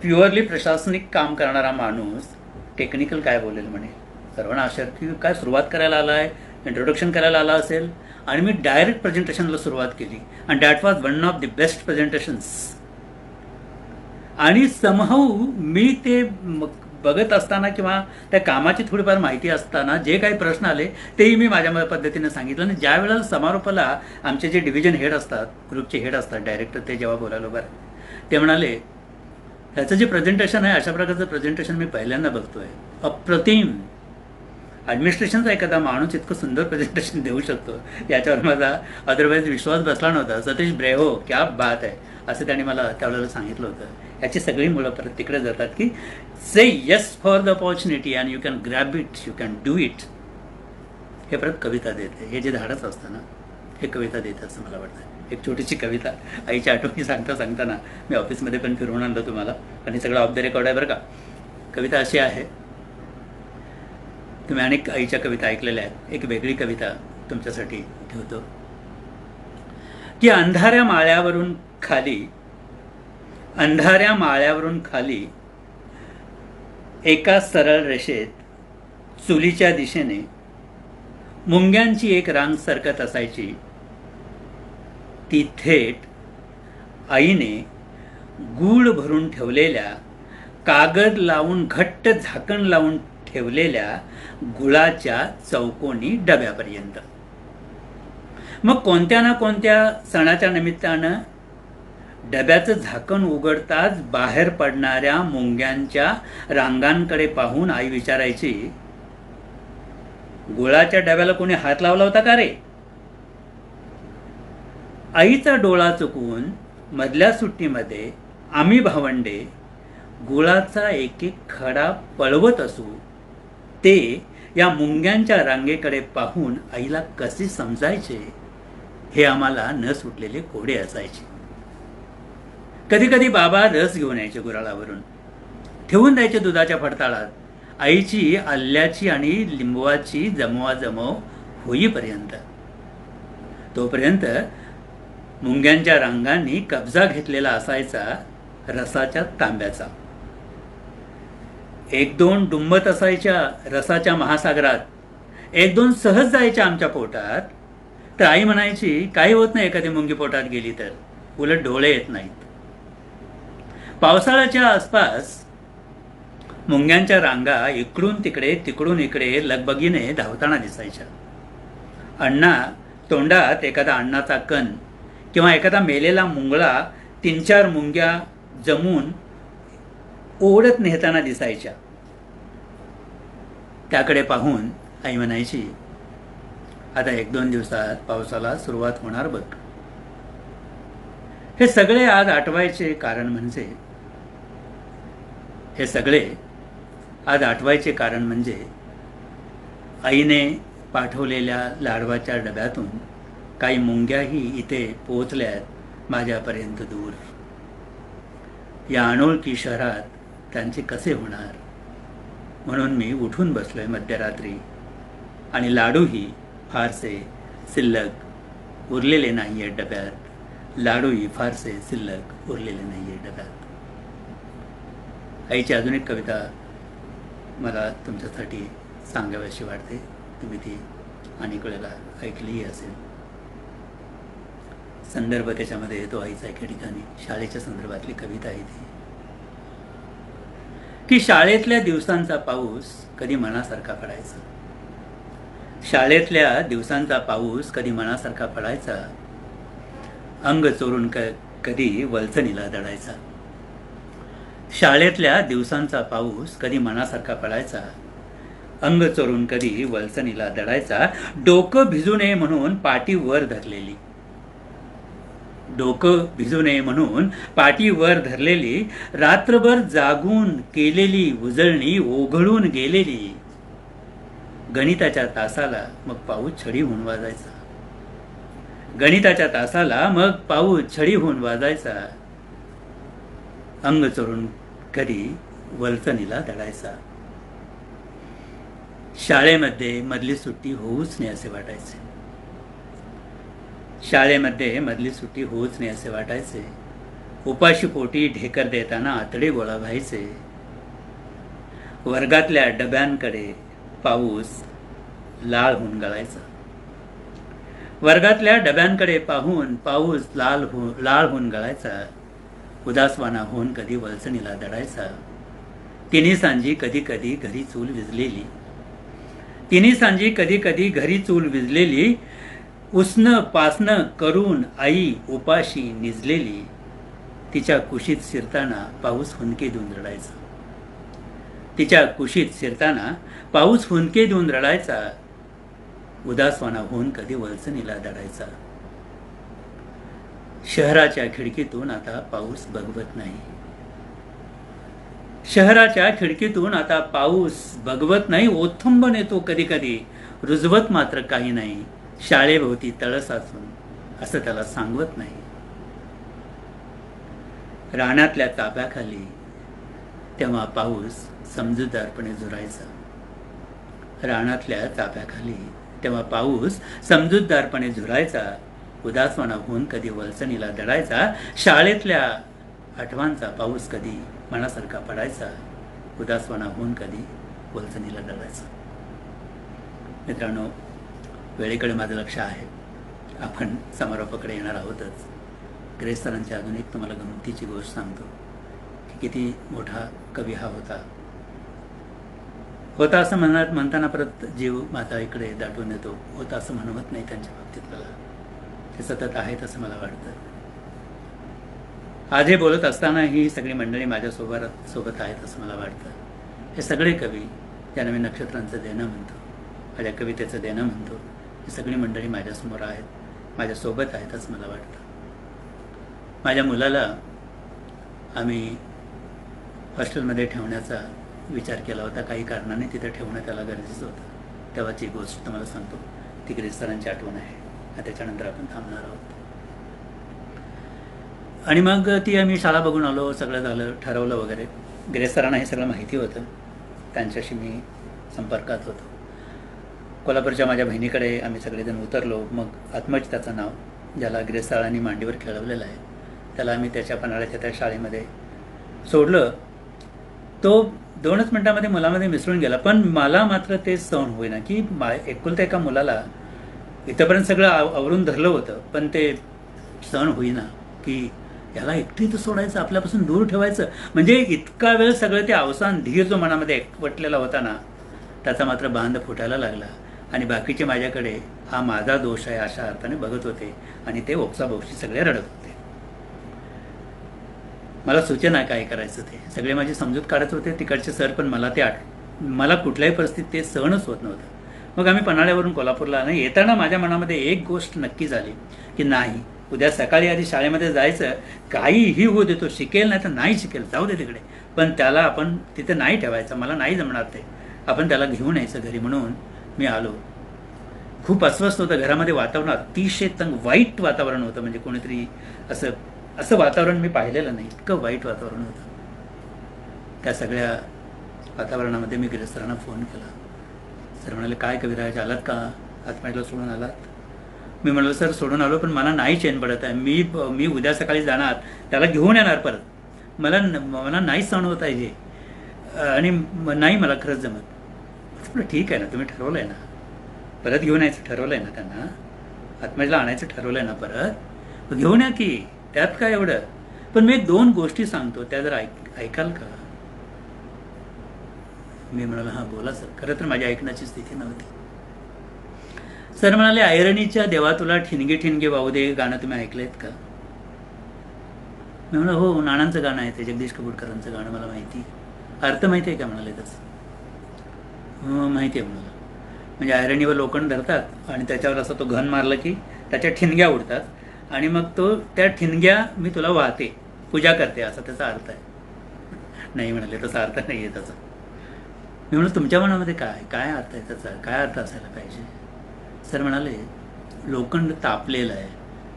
प्युअरली प्रशासनिक काम करणारा माणूस, टेक्निकल काय बोलेल म्हणे. सर्वांना आश्चर्य की काय सुरुवात करायला आला आहे, इंट्रोडक्शन करायला आला असेल. आणि मी डायरेक्ट प्रेझेंटेशनला सुरुवात केली आणि that was one of the best presentations. आणि समहाऊ मी ते बघत असताना किंवा त्या कामाची थोडीफार माहिती असताना जे काही प्रश्न आले तेही मी माझ्या पद्धतीने सांगितलं. आणि ज्या वेळेला समारोपाला आमचे जे डिव्हिजन हेड असतात, ग्रुपचे हेड असतात, डायरेक्टर, ते जेव्हा बोलायला बरं, ते म्हणाले ह्याचं जे प्रेझेंटेशन आहे, अशा प्रकारचं प्रेझेंटेशन मी पहिल्यांदा बघतोय, अप्रतिम. ॲडमिनिस्ट्रेशनचा एखादा माणूस इतकं सुंदर प्रेझेंटेशन देऊ शकतो याच्यावर माझा अदरवाईज विश्वास बसला नव्हता. सतीश ब्रेहो, क्या बात आहे, असं त्यांनी मला त्यावेळेला सांगितलं होतं. याची सगळी मुलं परत तिकडे जातात की say yes for the opportunity and you can grab it, you can do it. हे परत कविता देते. हे जे धाडस असतं ना, हे कविता देतं असं मला वाटतं. एक छोटीशी कविता आईच्या आठवणी सांगताना मी ऑफिसमध्ये पण फिरवून आणलं तुम्हाला, आणि सगळं ऑफ द रेकॉर्ड आहे बरं का. कविता अशी आहे, तुम्ही अनेक आईच्या कविता ऐकलेल्या आहेत, एक वेगळी कविता तुमच्यासाठी ठेवतो की अंधाऱ्या माळ्यावरून खाली एका सरळ रेषेत चुलीच्या दिशेने मुंग्यांची एक रांग सरकत असायची. ती थेट आईने गूळ भरून ठेवलेल्या, कागद लावून घट्ट झाकण लावून ठेवलेल्या गुळाच्या चौकोनी डब्यापर्यंत. मग कोणत्या ना कोणत्या सणाच्या निमित्तानं डब्याचं झाकण उघडताच बाहेर पडणाऱ्या मुंग्यांच्या रांगांकडे पाहून आई विचारायची, गुळाच्या डब्याला कोणी हात लावला होता का रे? आईचा डोळा चुकवून मधल्या सुट्टीमध्ये आम्ही भावंडे गुळाचा एक एक खडा पळवत असू, ते या मुंग्यांच्या रांगेकडे पाहून आईला कसे समजायचे हे आम्हाला न सुटलेले कोडे असायचे. कधी कधी बाबा रस घेऊन यायचे गुराळावरून, ठेवून द्यायचे दुधाच्या फडताळात, आईची आल्याची आणि लिंबवाची जमवाजमव होईपर्यंत. तोपर्यंत मुंग्यांच्या रांगांनी कब्जा घेतलेला असायचा रसाच्या तांब्याचा. 1-2 डुंबत असायच्या रसाच्या महासागरात, 1-2 सहज जायच्या आमच्या पोटात. तर आई म्हणायची, काही होत नाही एखादी मुंगी पोटात गेली तर, उलट डोळे येत नाहीत. पावसाळ्याच्या आसपास मुंग्यांच्या रांगा इकडून तिकडे तिकडून इकडे लगबगीने धावताना दिसायच्या. अण्णा तोंडात एखादा अण्णाचा कण किंवा एखादा मेलेला मुंगळा 3-4 मुंग्या जमून ओढत नेताना दिसायच्या. त्याकडे पाहून आई म्हणायची, आता 1-2 दिवसात पावसाला सुरुवात होणार बघ. हे सगळे आज आठवायचे कारण म्हणजे आईने पाठवलेल्या लाडवाच्या डब्यातून काही मुंग्याही इथे पोहोचल्यात माझ्यापर्यंत दूर. या अनोळखी शहरात त्यांचे कसे होणार, म्हणून मी उठून बसलोय मध्यरात्री, आणि लाडूही फारसे शिल्लक उरलेले नाही आहेत डब्यात. लाडूही फारसे शिल्लक उरलेले नाही आहे डब्यात. आईची अजून एक कविता मला तुमच्यासाठी सांगावीशी वाटते. तुम्ही ती अनेक वेळेला ऐकलीही असेल. संदर्भ त्याच्यामध्ये येतो आईचा एके ठिकाणी. शाळेच्या संदर्भातली कविता आहे ती, की शाळेतल्या दिवसांचा पाऊस कधी मनासारखा पडायचा. शाळेतल्या दिवसांचा पाऊस कधी मनासारखा पडायचा. अंग चोरून कधी वलचणीला दडायचा. शाळेतल्या दिवसांचा पाऊस कधी मनासारखा पडायचा. अंग चोरून कधी वलचणीला दडायचा. डोकं भिजू नये म्हणून पाटी वर धरलेली. डोकं भिजू नये म्हणून पाटी वर धरलेली. रात्रभर जागून केलेली उजळणी ओघळून गेलेली. गणिताच्या तासाला मग पाऊस छडी होऊन वाजायचा. गणिताच्या तासाला मग पाऊस छडी होऊन वाजायचा. अंग चोरून कधी वलचणीला दडायचा. शाळेमध्ये मधली सुट्टी होऊच नाही असे वाटायचे. शाळेमध्ये मधली सुट्टी होऊच नाही असे वाटायचे. उपाशी पोटी ढेकर देताना आतडे गोळा व्हायचे. वर्गातल्या डब्यांकडे पाऊस लाल होऊन गळायचा. वर्गातल्या डब्यांकडे पाहून पाऊस लाल होऊन गळायचा. उदासवाना होऊन कधी वलचणीला दडायचा. तिन्ही सांजी कधी कधी घरी चूल विझलेली. तिन्ही सांजी कधी कधी घरी चूल विझलेली. उसनं पासनं करून आई उपाशी निजलेली. तिच्या कुशीत शिरताना पाऊस हुंदके देऊन रडायचा. तिच्या कुशीत शिरताना पाऊस हुंदके देऊन रडायचा. उदासवाना होऊन कधी वलचणीला दडायचा. शहराच्या खिडकीतून आता पाऊस बघवत नाही. शहराच्या खिडकीतून आता पाऊस बघवत नाही. ओथंबन येतो कधी कधी, रुजवत मात्र काही नाही. शाळेभोवती तळस असून असं त्याला सांगवत नाही. रानातल्या ताब्याखाली तेव्हा पाऊस समजूतदारपणे झुरायचा. रानातल्या ताब्याखाली तेव्हा पाऊस समजूतदारपणे झुरायचा. उदासवाना होऊन कधी वलचणीला दडायचा. शाळेतल्या आठवांचा पाऊस कधी मनासारखा पडायचा. उदासवाना होऊन कधी वलचणीला दडायचा. मित्रांनो, वेळेकडे माझं लक्ष आहे. आपण समारोपाकडे येणार आहोतच. ग्रेस सरांची अजून एक तुम्हाला गमतीची गोष्ट सांगतो की किती मोठा कवी हा होता. असं म्हणताना परत जीव माझा इकडे दाटून येतो. होता असं म्हणवत नाही त्यांच्या बाबतीत मला. ते सतत आहेत असं मला वाटतं. आज हे बोलत असताना ही सगळी मंडळी माझ्यासोबत आहेत असं मला वाटतं. हे सगळे कवी ज्यांना मी नक्षत्रांचं देणं म्हणतो, माझ्या कवितेचं देणं म्हणतो, ही सगळी मंडळी माझ्यासमोर आहेत, माझ्यासोबत आहेत असं मला वाटतं. माझ्या मुलाला आम्ही हॉस्टेलमध्ये ठेवण्याचा विचार केला होता. काही कारणाने तिथे ठेवणं त्याला गरजेचं होतं. तेव्हाची गोष्ट तुम्हाला सांगतो. ती ग्रेस सरांची आठवण आहे. त्याच्यानंतर आपण थांबणार आहोत. आणि मग ती आम्ही शाळा बघून आलो. सगळं झालं, ठरवलं वगैरे. ग्रेस सरांना हे सगळं माहिती होतं. त्यांच्याशी मी संपर्कात होतो. कोल्हापूरच्या माझ्या बहिणीकडे आम्ही सगळेजण उतरलो. मग आत्मज त्याचं नाव, ज्याला ग्रेस सरांनी मांडीवर खेळवलेलं आहे, त्याला आम्ही त्याच्या पन्हाळ्याच्या त्या शाळेमध्ये सोडलं. तो 2च मिनिटांमध्ये मुलामध्ये मिसळून गेला. पण मला मात्र ते सहन होईना की एकुलता एका मुलाला इथंपर्यंत सगळं आवरून धरलं होतं, पण ते सहन होईना की याला एकटीच सोडायचं, आपल्यापासून दूर ठेवायचं. म्हणजे इतका वेळ सगळं ते अवसान धीर जो मनामध्ये एकवटलेला होता ना, त्याचा मात्र बांध फुटायला लागला. आणि बाकीचे माझ्याकडे हा माझा दोष आहे अशा अर्थाने बघत होते. आणि ते ओक्साबोक्शी सगळे रडत होते. मला सूचना काय करायचं ते सगळे माझी समजूत काढत होते तिकडचे सर. पण मला कुठल्याही परिस्थितीत ते सहनच होत नव्हतं. मग आम्ही पन्हाळ्यावरून कोल्हापूरला आलो. येताना माझ्या मनामध्ये एक गोष्ट नक्की झाली की नाही, उद्या सकाळी आधी शाळेमध्ये जायचं. काहीही होऊ देतो, शिकेल नाही तर नाही शिकेल, जाऊ दे तिकडे, पण त्याला आपण तिथे नाही ठेवायचं. मला नाही जमणार ते. आपण त्याला घेऊन यायचं घरी. म्हणून मी आलो. खूप अस्वस्थ होतं घरामध्ये. वातावरण अतिशय वाईट वातावरण होतं. म्हणजे कोणीतरी असं वातावरण मी पाहिलेलं नाही. इतकं वाईट वातावरण होतं. त्या सगळ्या वातावरणामध्ये मी ग्रेस सरांना फोन केला. सर म्हणाले, काय कविराज, आलात का? आत्माईला सोडून आलात? मी म्हणालो सर सोडून आलो, पण मला नाही चैन पडत आहे. मी मी उद्या सकाळी जाणार, त्याला घेऊन येणार परत. मला मला नाही सहन होत आहे हे, आणि नाही मला खरंच जमत. म्हटलं ठीक आहे ना, तुम्ही ठरवलं आहे ना, परत घेऊन यायचं ठरवलं आहे ना, त्यांना आत्महत्येला आणायचं ठरवलं आहे ना, परत घेऊन या की, त्यात काय एवढं. पण मी 2 गोष्टी सांगतो, त्या जर ऐकाल का? मी म्हणालो हां बोला सर. खरं तर माझी ऐकण्याची स्थिती नव्हती. सर म्हणाले, ऐरणीच्या देवा तुला ठिणगे ठिणगे वाहू दे गाणं तुम्ही ऐकलंयत का? मी म्हणालो हो, नानांचं गाणं आहे ते, जगदीश कपूरकरांचं गाणं, मला माहिती. अर्थ माहिती आहे का म्हणाले तसं? माहिती आहे म्हणाला. म्हणजे ऐरणीवर लोखंड धरतात आणि त्याच्यावर असं तो घन मारलं की त्याच्या ठिणग्या उडतात, आणि मग तो त्या ठिणग्या मी तुला वाहते, पूजा करते, असा त्याचा अर्थ आहे. नाही म्हणाले, तसा अर्थ नाही आहे त्याचा. मी म्हणलं तुमच्या मनामध्ये काय काय अर्थ आहे त्याचा, काय अर्थ असायला पाहिजे? सर म्हणाले, लोखंड तापलेलं आहे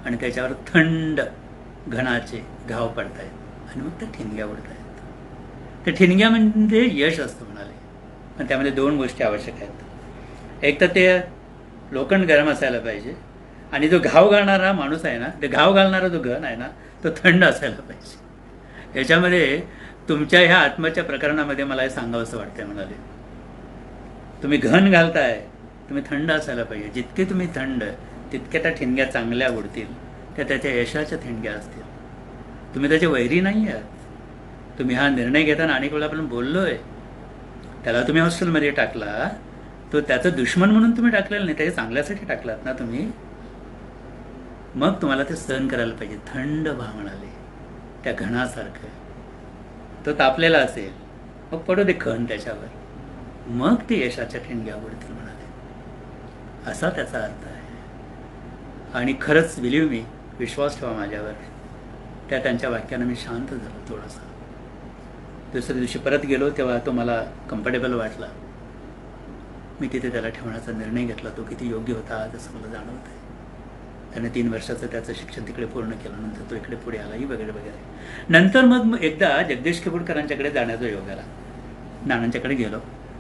आणि त्याच्यावर थंड घणाचे घाव पडत आहेत आणि मग त्या ठिणग्या उडत आहेत. त्या ठिणग्या म्हणजे यश असतं म्हणाले. पण त्यामध्ये 2 गोष्टी आवश्यक आहेत. एक तर ते लोखंड गरम असायला पाहिजे, आणि जो घाव घालणारा माणूस आहे ना, ते घाव घालणारा जो घन आहे ना, तो थंड असायला पाहिजे. याच्यामध्ये तुमच्या ह्या आत्म्याच्या प्रकरणामध्ये मला हे सांगावंसं वाटतंय म्हणाले. तुम्ही घन घालताय, तुम्ही थंड असायला पाहिजे. जितके तुम्ही थंड, तितक्या त्या ठिणग्या चांगल्या उडतील, त्या त्याच्या यशाच्या ठिणग्या असतील. तुम्ही त्याचे वैरी नाही आहात. तुम्ही हा निर्णय घेताना अनेक वेळा आपण बोललोय, त्याला तुम्ही हॉस्टेलमध्ये टाकला, तो त्याचं दुश्मन म्हणून तुम्ही टाकलेलं नाही, त्याच्या चांगल्यासाठी टाकलात ना तुम्ही. मग तुम्हाला ते सहन करायला पाहिजे. थंड व्हा म्हणाले, त्या घणासारखं. तो तापलेला असेल, मग पडू दे खण त्याच्यावर, मग ते यशाच्या ठिणग्या उडतील म्हणाले. असा त्याचा अर्थ आहे. आणि खरंच बिलीव्ह मी, विश्वास ठेवा माझ्यावर, त्यांच्या वाक्यानं मी शांत झालो थोडंसं. दुसऱ्या दिवशी परत गेलो तेव्हा तो मला कम्फर्टेबल वाटला. मी तिथे त्याला ठेवण्याचा निर्णय घेतला. तो किती योग्य होता तसं मला जाणवत आहे. त्याने 3 वर्षाचं त्याचं शिक्षण तिकडे पूर्ण केलं. नंतर तो इकडे पुढे आलाही वगैरे वगैरे. नंतर मग एकदा जगदीश कपूरकरांच्याकडे जाण्याचा योग आला. नानांच्याकडे गेलो.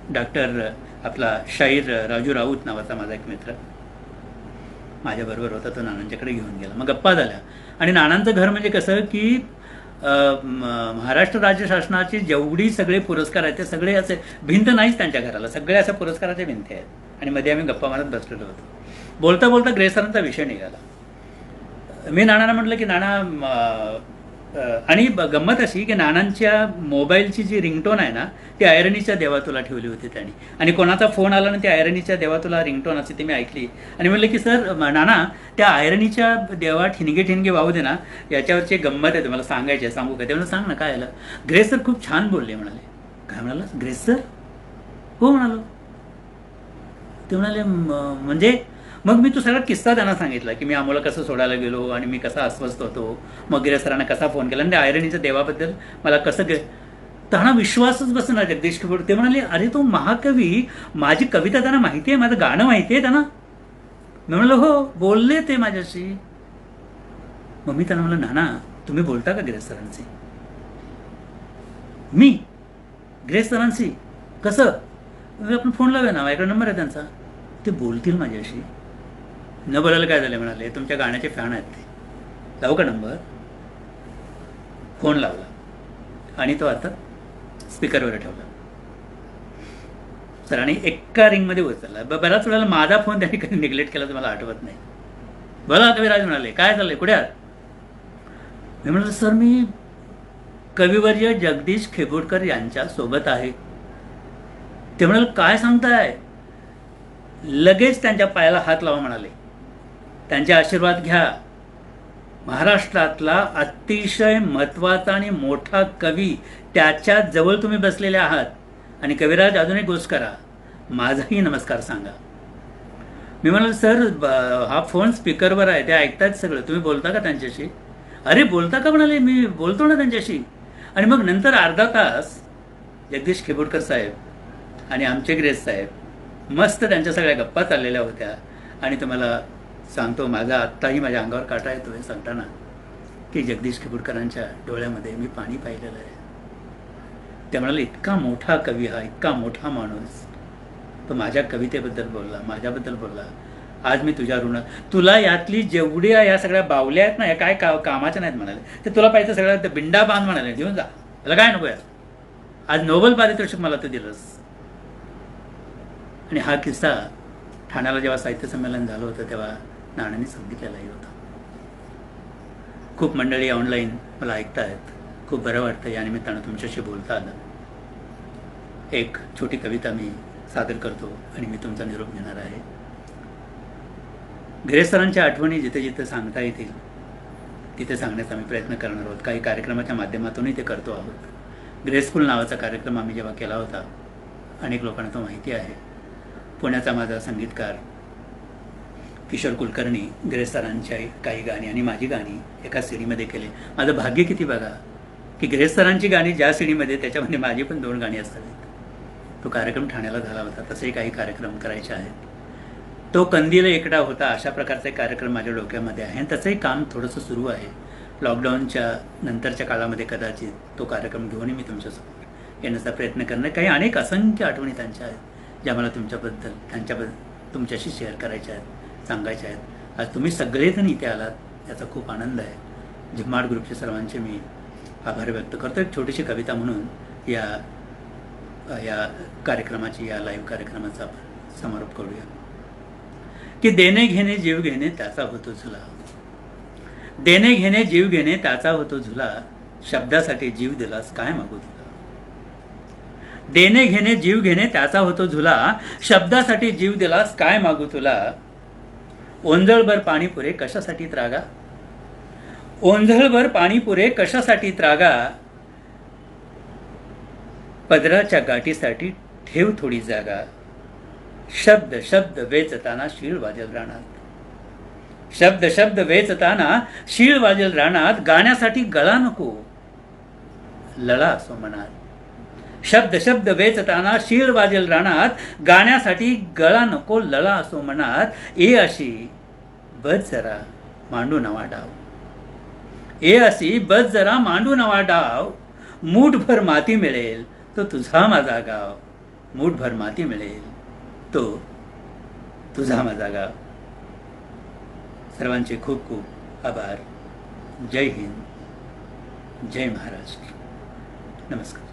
डॉक्टर आपला शाहीर राजू राऊत नावाचा माझा एक मित्र माझ्याबरोबर होता, तो नानांच्याकडे घेऊन गेला. मग गप्पा झाल्या. आणि नानांचं घर म्हणजे कसं की महाराष्ट्र राज्य शासनाची जेवढी सगळे पुरस्कार आहेत ते सगळे असे, भिंत नाहीच त्यांच्या घराला, सगळे अशा पुरस्काराच्या भिंती आहेत. आणि मध्ये आम्ही गप्पा मारत बसलेलो होतो. बोलता बोलता ग्रे सरांचा विषय निघाला. मी नानांना म्हटलं की नाना, आणि गंमत अशी की नानांच्या मोबाईलची जी रिंगटोन आहे ना, ती ऐरणीच्या देवा तुला ठेवली होती त्यांनी. आणि कोणाचा फोन आला ना, ती ऐरणीच्या देवा तुला रिंगटोन असते, ती मी ऐकली. आणि म्हणलं की सर नाना, त्या ऐरणीच्या देवा ठिणगे ठिणगे वाहू दे ना, याच्यावरची गंमत आहे, तुम्हाला सांगायची आहे, सांगू का? ते म्हणलं सांग ना, काय आलं? ग्रेस सर खूप छान बोलले म्हणाले. काय म्हणाला? Grace sir? हो म्हणालो. ते म्हणाले म्हणजे? मग मी तो सगळा किस्सा त्यांना सांगितला की मी आम्हाला कसं सोडायला गेलो आणि मी कसा अस्वस्थ होतो, मग गिरे सरांना कसा फोन केला आणि त्या ऐरणीच्या देवाबद्दल मला कसं त्यांना विश्वासच बसणार. जगदीश कपूर ते म्हणाले, अरे तो महाकवी, माझी कविता त्यांना माहिती आहे, माझं गाणं माहिती आहे त्यांना. मी म्हणालो हो, बोलले ते माझ्याशी. मग मी त्यांना म्हणलं, नाना तुम्ही बोलता का गिरे सरांशी? मी ग्रेस सरांशी कसं? आपण फोन लावूया ना, माझ्याकडे नंबर आहे त्यांचा, ते बोलतील माझ्याशी. न बोलायला काय झालं? म्हणाले तुमच्या गाण्याचे फॅन आहेत ते, लावू का नंबर? फोन लावला आणि तो आता स्पीकरवर ठेवला. सरांनी एका रिंगमध्ये उचलला. बऱ्याच वेळेला माझा फोन त्यांनी कधी निग्लेक्ट केला तर मला आठवत नाही. बोला कविराज म्हणाले, काय चाललंय, कुठे आहात? मी म्हणाल सर मी कविवर्य जगदीश खेबुडकर यांच्या सोबत आहे. ते म्हणाले काय सांगताय? लगेच त्यांच्या पायाला हात लावा म्हणाले, त्यांचे आशीर्वाद घ्या. महाराष्ट्रातला अतिशय महत्त्वाचा आणि मोठा कवी त्याच्या जवळ तुम्ही बसलेले आहात. आणि कविराज अजून एक गोष्ट करा, माझाही नमस्कार सांगा. मी म्हणाल सर हा फोन स्पीकरवर आहे, ते ऐकतात सगळं, तुम्ही बोलता का त्यांच्याशी? अरे बोलता का म्हणाले, मी बोलतो ना त्यांच्याशी. आणि मग नंतर अर्धा तास जगदीश खेबुडकर साहेब आणि आमचे ग्रेस साहेब मस्त त्यांच्या सगळ्या गप्पा चाललेल्या होत्या. आणि तुम्हाला सांगतो, माझा आत्ताही माझ्या अंगावर काटा येतो हे सांगताना की जगदीश खेबुडकरांच्या डोळ्यामध्ये मी पाणी पाहिलेलं आहे. ते म्हणाले इतका मोठा कवी हा, इतका मोठा माणूस, तो माझ्या कवितेबद्दल बोलला, माझ्याबद्दल बोलला. आज मी तुझ्या ऋण. तुला यातली जेवढ्या या सगळ्या बावल्या आहेत ना, या काय कामाच्या नाहीत म्हणाले, ते तुला पाहिजे सगळं ते बिंडा बांध म्हणाले, घेऊन जा, मला काय नको यार. आज नोबेल पारितोषिक मला तू दिलंस. आणि हा किस्सा ठाण्याला जेव्हा साहित्य संमेलन झालं होतं तेव्हा नानांनी सांगितलेलाही होता. खूप मंडळी ऑनलाईन मला ऐकतायत, खूप बरं वाटतं या निमित्तानं तुमच्याशी बोलता आलं. एक छोटी कविता मी सादर करतो आणि मी तुमचा निरोप घेणार आहे. गिरीश सरांच्या आठवणी जिथे जिथे सांगता येतील तिथे सांगण्याचा आम्ही प्रयत्न करणार आहोत. काही कार्यक्रमाच्या माध्यमातूनही ते करतो आहोत. ग्रेसफुल नावाचा कार्यक्रम आम्ही जेव्हा केला होता, अनेक लोकांना तो माहिती आहे. पुण्याचा माझा संगीतकार किशोर कुलकर्णी गिरीश सरांच्या काही गाणी आणि माझी गाणी एका सीडीमध्ये केले. माझं भाग्य किती बघा की गिरीश सरांची गाणी ज्या सीडीमध्ये त्याच्यामध्ये माझी पण 2 गाणी असावीत. तो कार्यक्रम ठाण्याला झाला होता. तसेही काही कार्यक्रम करायचे आहेत. तो कंदील एकटा होता अशा प्रकारचे कार्यक्रम माझ्या डोक्यामध्ये आहे आणि त्याचंही काम थोडंसं सुरू आहे. लॉकडाऊनच्या नंतरच्या काळामध्ये कदाचित तो कार्यक्रम घेऊनही मी तुमच्यासमोर येण्याचा प्रयत्न करणार. काही अनेक असंख्य आठवणी त्यांच्या आहेत ज्या मला त्यांच्याबद्दल तुमच्याशी शेअर करायच्या आहेत, सांगायच्या आहेत. आज तुम्ही सगळेजण इथे आलात याचा खूप आनंद आहे. झिम्माड ग्रुपचे सर्वांचे मी आभार व्यक्त करतो. एक छोटीशी कविता म्हणून या कार्यक्रमाची, या लाईव्ह कार्यक्रमाचा आपण समारोप करूया. की देणे घेणे जीव घेणे त्याचा होतो झुला. देणे घेणे जीव घेणे त्याचा होतो झुला. शब्दासाठी जीव दिलास काय मागू तुला. देणे घेणे जीव घेणे त्याचा होतो झुला. शब्दासाठी जीव दिलास काय मागू तुला. ओंजळभर पाणी पुरे कशासाठी त्रागा. ओंजळभर पाणी पुरे कशासाठी त्रागा. पदराच्या गाठीसाठी ठेव थोडी जागा. शब्द शब्द वेचताना शीळ वाजेल रानात. शब्द शब्द वेचताना शीळ वाजेल रानात. गाण्यासाठी गळा नको लळा असो मनात. शब्द शब्द वेचताना शीळ वाजेल रानात. गाण्यासाठी गळा नको लळा असो मनात. ए अशी बस जरा मांडू नवा डाव. ए अशी बस जरा मांडू नवा डाव. मूठभर माती मिळेल तो तुझा माझा गाव. मूठभर माती मिळेल तो तुझा माझा गाव. सर्वांचे खूप खूप आभार. जय हिंद, जय महाराष्ट्र. नमस्कार.